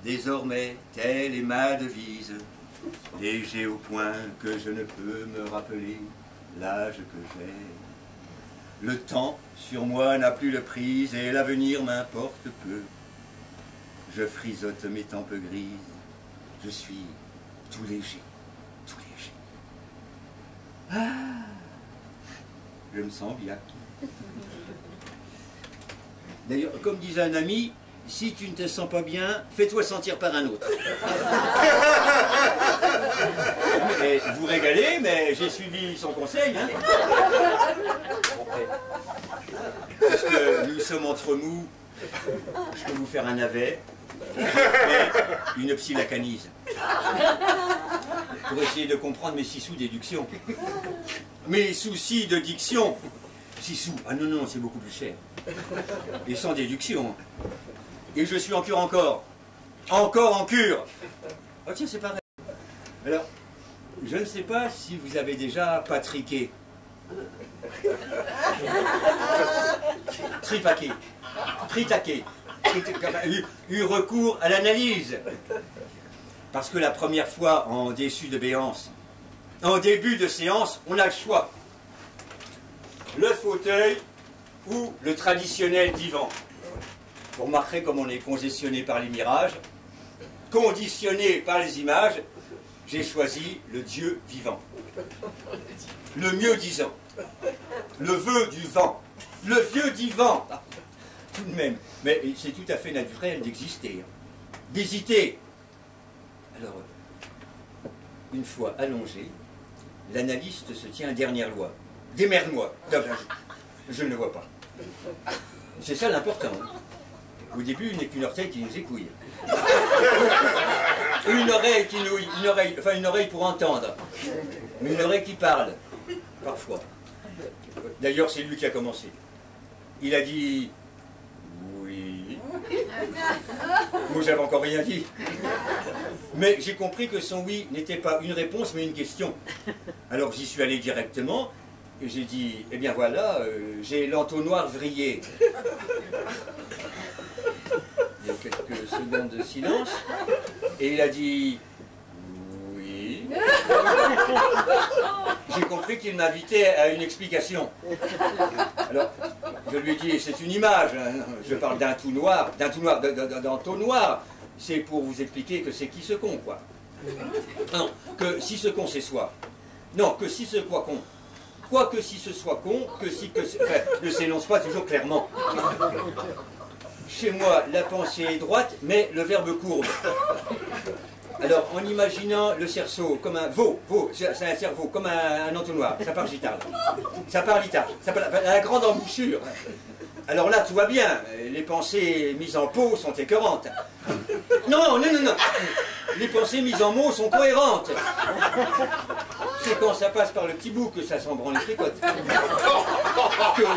désormais telle est ma devise, léger au point que je ne peux me rappeler l'âge que j'ai. Le temps sur moi n'a plus de prise et l'avenir m'importe peu. Je frisote mes tempes grises, je suis tout léger, tout léger. Ah, je me sens bien. D'ailleurs, comme disait un ami, si tu ne te sens pas bien, fais-toi sentir par un autre. Et vous régalez, mais j'ai suivi son conseil. Hein. Parce que nous sommes entre nous, je peux vous faire un navet. Et une psylacanise pour essayer de comprendre mes 6 sous d'éduction, mes soucis de diction. 6 sous, ah non, non, c'est beaucoup plus cher. Et sans déduction. Et je suis en cure encore en cure. Oh tiens, c'est pareil. Alors, je ne sais pas si vous avez déjà patriqué, tripaqué, tritaqué, eu recours à l'analyse. Parce que la première fois, en déçu de béance, en début de séance, on a le choix. Le fauteuil ou le traditionnel divan. Vous remarquerez comme on est congestionné par les mirages, conditionné par les images, j'ai choisi le Dieu vivant. Le mieux disant. Le vœu du vent. Le vieux divan. Tout de même, mais c'est tout à fait naturel d'exister, d'hésiter. Alors, une fois allongé, l'analyste se tient dernière loi. Démerde-moi. Je ne le vois pas. C'est ça l'important. Au début, il n'est qu'une orteille qui nous écouille. Une oreille qui nouille, une oreille pour entendre, mais une oreille qui parle, parfois. D'ailleurs, c'est lui qui a commencé. Il a dit... Oui. Moi, j'avais encore rien dit. Mais j'ai compris que son oui n'était pas une réponse, mais une question. Alors j'y suis allé directement, et j'ai dit, eh bien voilà, j'ai l'entonnoir vrillé. Il y a quelques secondes de silence, et il a dit, oui. J'ai compris qu'il m'invitait à une explication. Alors, je lui ai dit, c'est une image, hein. Je parle d'un tout noir, d'entonnoir. C'est pour vous expliquer que c'est qui ce con, quoi. Non, que si ce con, c'est soi. Non, que si ce quoi con. Quoi que si ce soit con, que si que... Enfin, ne s'énonce pas toujours clairement. Chez moi, la pensée est droite, mais le verbe courbe. Alors, en imaginant le cerceau comme un veau, c'est un cerveau, comme un entonnoir, ça part gitarre. Ça part litage, ça part la grande embouchure. Alors là, tout va bien, les pensées mises en pot sont écœurantes. Non, non, non, non, les pensées mises en mots sont cohérentes. C'est quand ça passe par le petit bout que ça s'en branle les fricottes. Que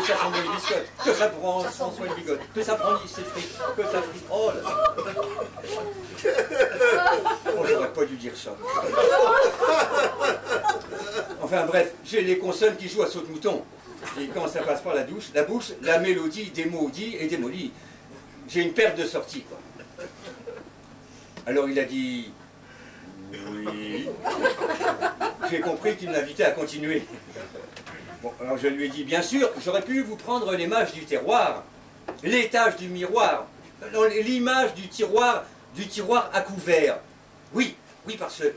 ça s'en branle les biscottes. Que ça prend François le bigote. Que ça prend ses frites. Que ça frit. Oh là là. Oh, j'aurais pas dû dire ça. Enfin bref, j'ai les consonnes qui jouent à saute-mouton. Et quand ça passe par la bouche, la mélodie démaudit et démolit. J'ai une perte de sortie, quoi. Alors il a dit... Oui. J'ai compris qu'il m'invitait à continuer. Bon, alors je lui ai dit, bien sûr, j'aurais pu vous prendre l'image du terroir, l'étage du miroir, l'image du tiroir à couvert. Oui, oui, parce que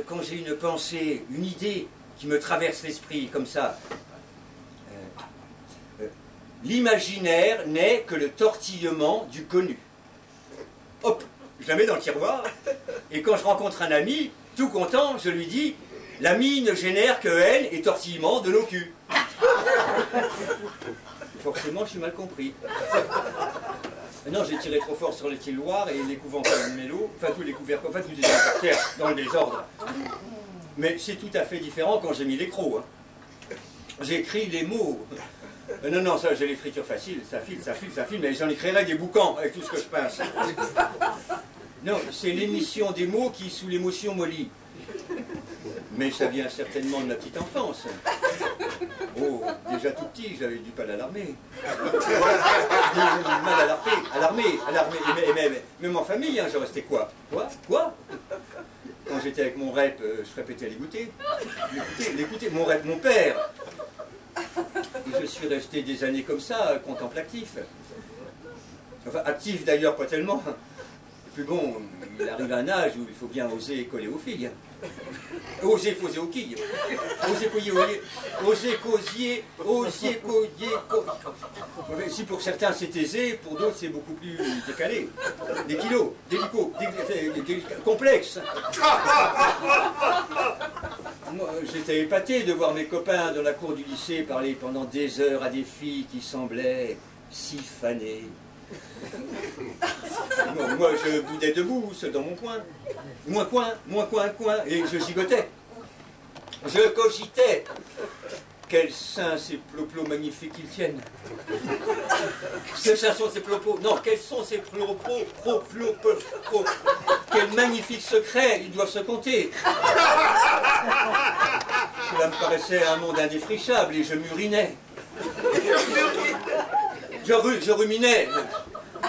quand j'ai une pensée, une idée qui me traverse l'esprit comme ça, l'imaginaire n'est que le tortillement du connu. Hop, je la mets dans le tiroir, et quand je rencontre un ami, tout content, je lui dis, l'ami ne génère que haine et tortillement de nos culs. Forcément, je suis mal compris. Non, j'ai tiré trop fort sur les tiroirs et les couvents comme une mélo, enfin tous les couverts, enfin tous les par terre, dans le désordre. Mais c'est tout à fait différent quand j'ai mis les crocs. Hein. J'écris les mots. Non, non, ça, j'ai l'écriture facile, ça file, mais j'en écrirai des boucans avec tout ce que je pense. Non, c'est l'émission des mots qui, sous l'émotion, mollit. Mais ça vient certainement de ma petite enfance. Oh, déjà tout petit, j'avais du mal à l'armée. Mal à l'armée. Même en famille, hein, je restais quoi? Quoi? Quand j'étais avec mon rep, je répétais l'écouter. L'écouter, mon rep, mon père. Et je suis resté des années comme ça, contemplatif. Enfin, actif d'ailleurs, pas tellement. Puis bon, il arrive à un âge où il faut bien oser coller aux filles. Oser poser aux quilles. Oser causier. Si pour certains c'est aisé, pour d'autres c'est beaucoup plus décalé. Des kilos, des licos, des complexes. J'étais épaté de voir mes copains dans la cour du lycée parler pendant des heures à des filles qui semblaient si fanées. Moi, je boudais debout, seul dans mon coin. Moins coin, et je gigotais. Je cogitais. Quels seins ces ploplos magnifiques qu'ils tiennent. Quels seins sont ces ploplos? Non, quels sont ces ploplos? Quels magnifiques secrets, ils doivent se compter. Cela me paraissait un monde indéfrichable et je m'urinais. Je ruminais.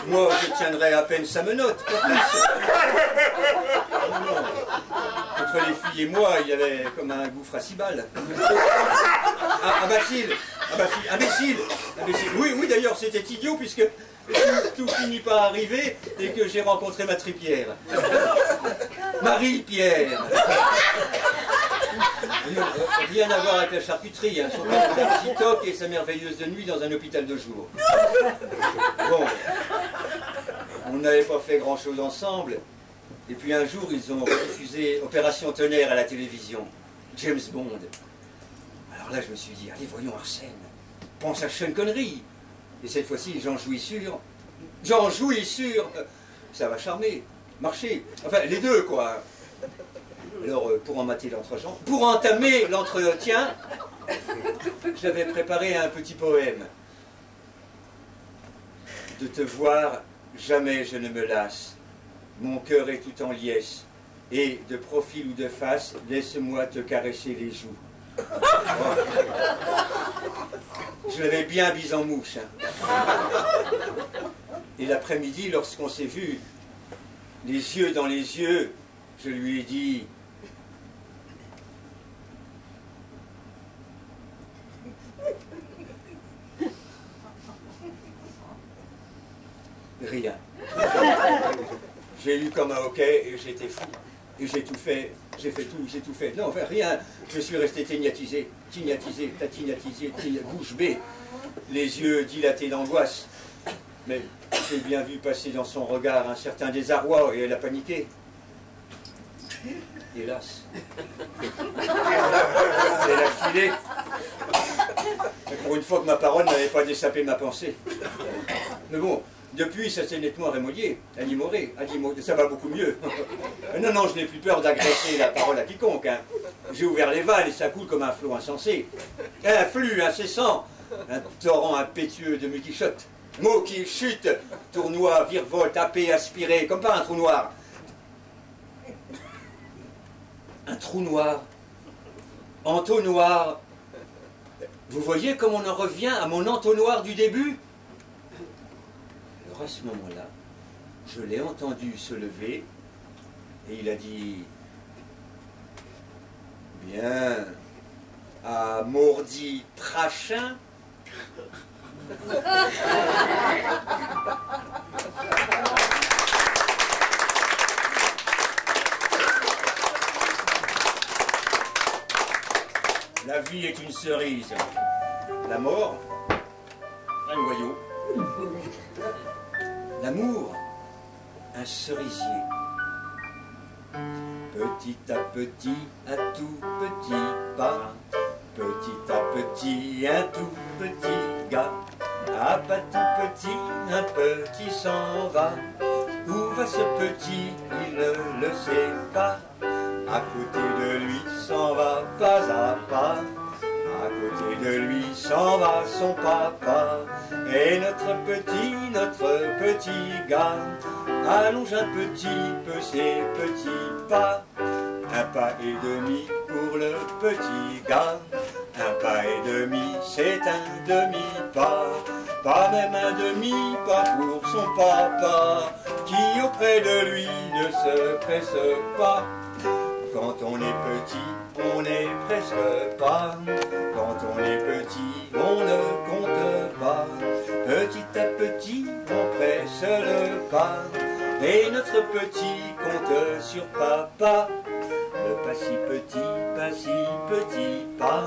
Moi, je tiendrais à peine sa menotte, pas plus. Entre les filles et moi, il y avait comme un gouffre à 6 balles. Imbécile. Oui, d'ailleurs, c'était idiot, puisque tout finit par arriver et que j'ai rencontré ma tripière. Marie-Pierre. Rien à voir avec la charcuterie, hein. Son père petit toc et sa merveilleuse de nuit dans un hôpital de jour. Bon, on n'avait pas fait grand-chose ensemble, et puis un jour ils ont diffusé Opération Tonnerre à la télévision, James Bond. Alors là je me suis dit, allez voyons Arsène, pense à Sean Connery. Et cette fois-ci j'en jouis sûr, ça va charmer, marcher, enfin les deux quoi. Alors, pour entamer l'entretien, j'avais préparé un petit poème. De te voir, jamais je ne me lasse. Mon cœur est tout en liesse. Et de profil ou de face, laisse-moi te caresser les joues. Oh. Je l'avais bien bise en mouche. Hein. Et l'après-midi, lorsqu'on s'est vu, les yeux dans les yeux, je lui ai dit... Rien. J'ai eu comme un hoquet et j'étais fou. Et j'ai tout fait, j'ai tout fait. Non, enfin rien. Je suis resté tignatisé, bouche bée, les yeux dilatés d'angoisse. Mais j'ai bien vu passer dans son regard un certain désarroi et elle a paniqué. Hélas. Elle a filé. Et pour une fois que ma parole n'avait pas dessapé ma pensée. Mais bon, depuis, ça s'est nettement rémodié, animoré, ça va beaucoup mieux. Non, je n'ai plus peur d'agresser la parole à quiconque. Hein. J'ai ouvert les vannes et ça coule comme un flot insensé. Un flux incessant, un torrent impétueux de multichotes. Mots qui chutent, tournoient, virevoltent, happés, aspirés, comme par un trou noir. Un trou noir. entonnoir. Vous voyez comme on en revient à mon entonnoir du début? Alors à ce moment-là, je l'ai entendu se lever et il a dit « Bien, à Mordi Trachin ». La vie est une cerise, la mort, un noyau, l'amour, un cerisier. Petit à petit, un tout petit pas, petit à petit, un tout petit gars, à pas tout petit, un petit s'en va. Où va ce petit, il ne le sait pas. À côté de lui s'en va pas à pas, à côté de lui s'en va son papa. Et notre petit gars, allonge un petit peu ses petits pas. Un pas et demi pour le petit gars, un pas et demi c'est un demi-pas. Pas même un demi-pas pour son papa, qui auprès de lui ne se presse pas. Quand on est petit, on n'est presque pas. Quand on est petit, on ne compte pas. Petit à petit, on presse le pas. Et notre petit compte sur papa. Le pas si petit pas.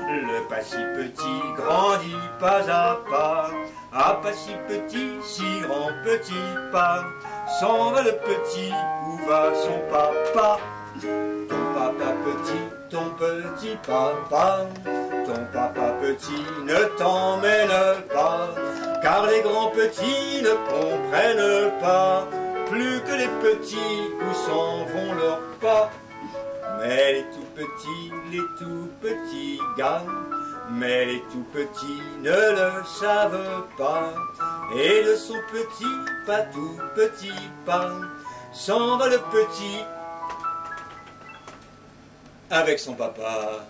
Le pas si petit grandit pas à pas. À pas si petit, si grand petit pas. S'en va le petit, où va son papa? Ton papa petit, ton petit papa, ton papa petit ne t'emmène pas, car les grands petits ne comprennent pas, plus que les petits où s'en vont leurs pas. Mais les tout petits gars, mais les tout petits ne le savent pas, et de son petit pas tout petit pas, s'en va le petit avec son papa.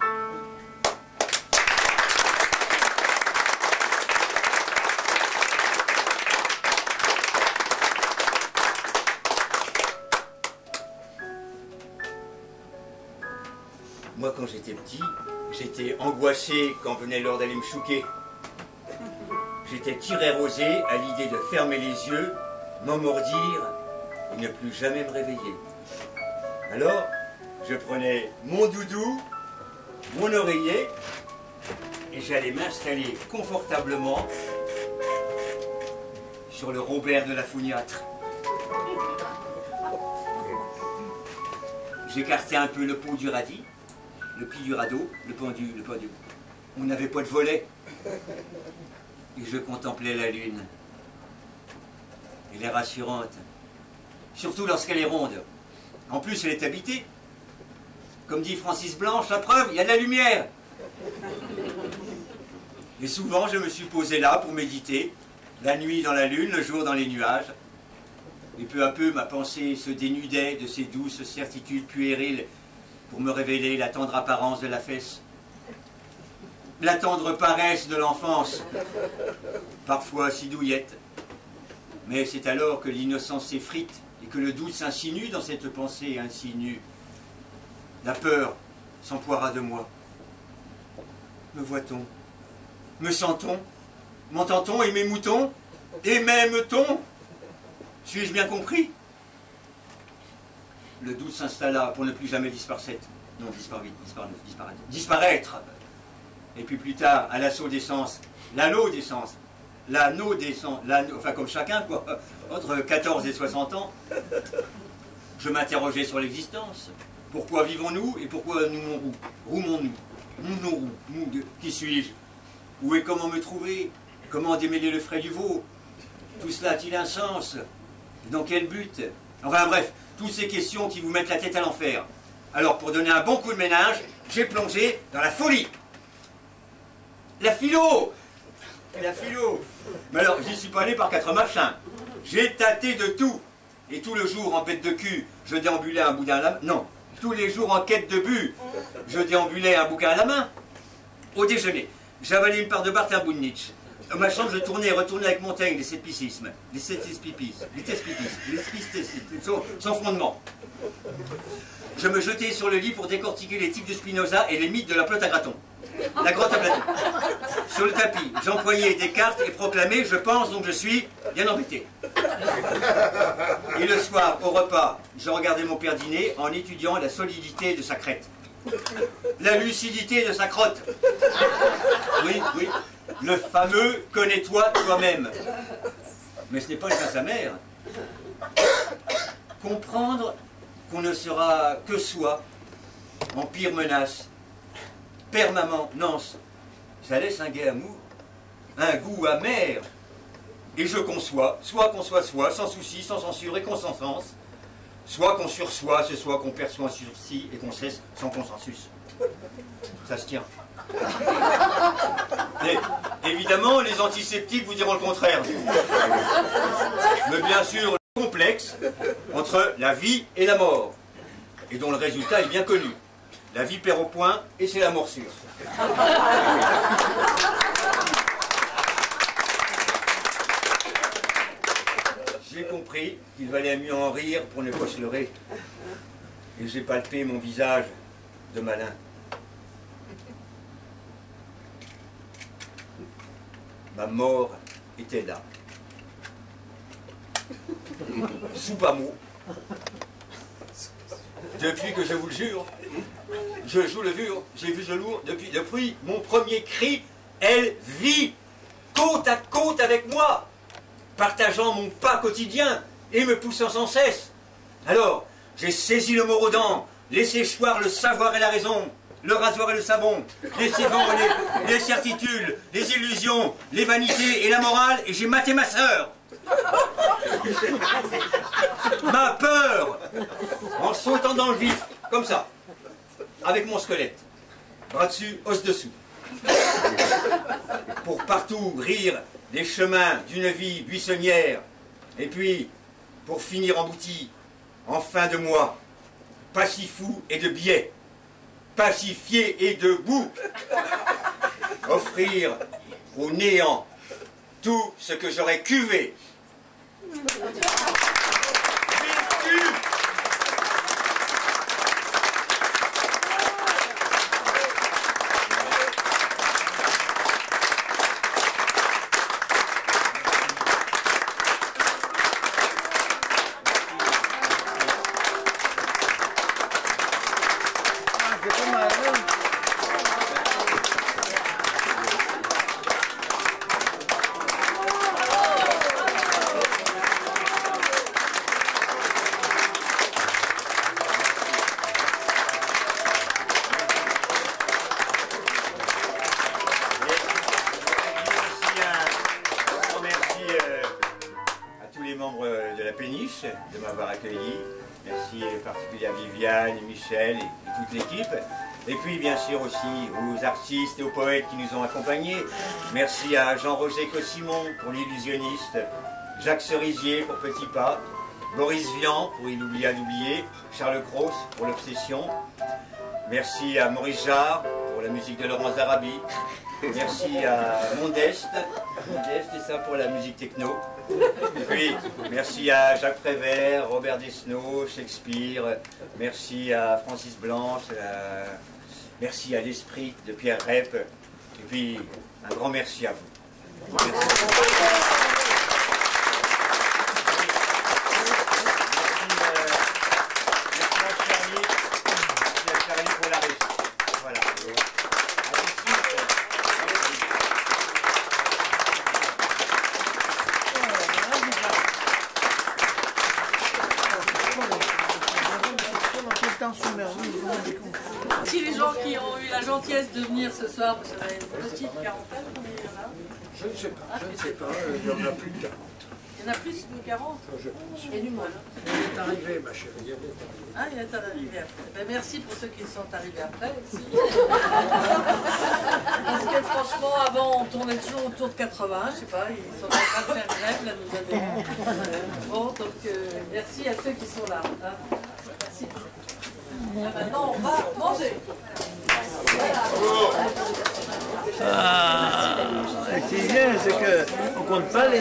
Moi, quand j'étais petit, j'étais angoissé quand venait l'heure d'aller me chouquer. J'étais tiré-rosé à l'idée de fermer les yeux, m'emmordir et ne plus jamais me réveiller. Alors, je prenais mon doudou, mon oreiller, et j'allais m'installer confortablement sur le Robert de la Founiâtre. J'écartais un peu le pot du radis, le pli du radeau, le pendu. On n'avait pas de volet. Et je contemplais la lune. Elle est rassurante, surtout lorsqu'elle est ronde. En plus, elle est habitée. Comme dit Francis Blanche, la preuve, il y a de la lumière. Et souvent, je me suis posé là pour méditer, la nuit dans la lune, le jour dans les nuages. Et peu à peu, ma pensée se dénudait de ces douces certitudes puériles pour me révéler la tendre apparence de la fesse, la tendre paresse de l'enfance, parfois si douillette. Mais c'est alors que l'innocence s'effrite et que le doute s'insinue dans cette pensée ainsi nue. La peur s'empoira de moi. Me voit-on? Me sent-on? M'entend-on et m'émout-on? Et m'aime-t-on? Suis-je bien compris? Le doute s'installa pour ne plus jamais disparaître. Non, disparaître. Et puis plus tard, à l'assaut des sens, l'anneau des sens, enfin comme chacun, quoi, entre 14 et 60 ans, je m'interrogeais sur l'existence. Pourquoi vivons-nous et pourquoi nous roumons-nous? Nous, qui suis-je? Où et comment me trouver? Comment démêler le frais du veau? Tout cela a-t-il un sens? Dans quel but? Enfin bref, toutes ces questions qui vous mettent la tête à l'enfer. Alors pour donner un bon coup de ménage, j'ai plongé dans la folie. La philo! Mais alors, j'y suis pas allé par quatre machins. J'ai tâté de tout. Et tout le jour, en bête de cul, je déambulais à un bout d'un lame. Non, tous les jours en quête de but. Je déambulais un bouquin à la main. Au déjeuner, j'avalais une part de Barthes Bunich. Dans ma chambre, je tournais et retournais avec Montaigne, les scepticismes, les testes-pipis, sans fondement. Je me jetais sur le lit pour décortiquer les types de Spinoza et les mythes de la pelote à graton. La grotte à Platon. Sur le tapis, j'empoignais des cartes et proclamais « Je pense, donc je suis » bien embêté. Et le soir, au repas, je regardais mon père dîner en étudiant la solidité de sa crête. La lucidité de sa crotte. Oui, oui, le fameux « Connais-toi toi-même ». Mais ce n'est pas le cas de sa mère. Comprendre qu'on ne sera que soi, en pire menace, permanence, ça laisse un gai amour, un goût amer. Et je conçois, soit qu'on soit soi, sans souci, sans censure et consentance, soit qu'on sursoit, ce soit qu'on perçoit un sursis et qu'on cesse sans consensus. Ça se tient. Et, évidemment, les antiseptiques vous diront le contraire. Mais bien sûr, le complexe entre la vie et la mort, et dont le résultat est bien connu. La vie perd au point et c'est la morsure. J'ai compris qu'il valait mieux en rire pour ne pas se leurrer. Et j'ai palpé mon visage de malin. Ma mort était là. Sous pas mot. Depuis que je vous le jure, je joue le vure, j'ai vu ce lourd depuis mon premier cri, elle vit côte à côte avec moi, partageant mon pas quotidien et me poussant sans cesse. Alors, j'ai saisi le mot aux dents, les séchoirs, le savoir et la raison, le rasoir et le savon, les sévents, les certitudes, les illusions, les vanités et la morale, et j'ai maté ma sœur. Ma peur, en sautant dans le vif, comme ça, avec mon squelette, bras dessus, os dessous, pour partout rire des chemins d'une vie buissonnière, et puis, pour finir embouti, en fin de mois, pas si fou et de biais, pacifié et debout, offrir au néant tout ce que j'aurais cuvé. De m'avoir accueilli. Merci particulièrement à Viviane, Michel et toute l'équipe. Et puis bien sûr aussi aux artistes et aux poètes qui nous ont accompagnés. Merci à Jean-Roger Cossimon pour l'illusionniste, Jacques Cerisier pour Petit Pas, Boris Vian pour Il oublia d'oublier, Charles Cros pour l'Obsession. Merci à Maurice Jarre pour la musique de Laurent Zarabi. Merci à Mondeste et ça pour la musique techno. Et puis, merci à Jacques Prévert, Robert Desnos, Shakespeare, merci à Francis Blanche, merci à l'Esprit de Pierre Rep, et puis un grand merci à vous. Merci. Si les gens qui ont eu la gentillesse de venir ce soir, parce qu'il y en a une petite quarantaine, combien il y en a? Je ne sais pas, il y en a plus de 40. Il y en a plus de 40? Je pense. Et du moins. Il est arrivé, ma chérie. Ah, il est arrivé après. Ben, merci pour ceux qui sont arrivés après aussi. Parce que franchement, avant, on tournait toujours autour de 80, je sais pas, ils sont en train de faire grève, là, nous avons. Bon, donc merci à ceux qui sont là. Hein. Merci. Maintenant, on va manger. Ah, ce qui est bien, c'est qu'on ne compte pas les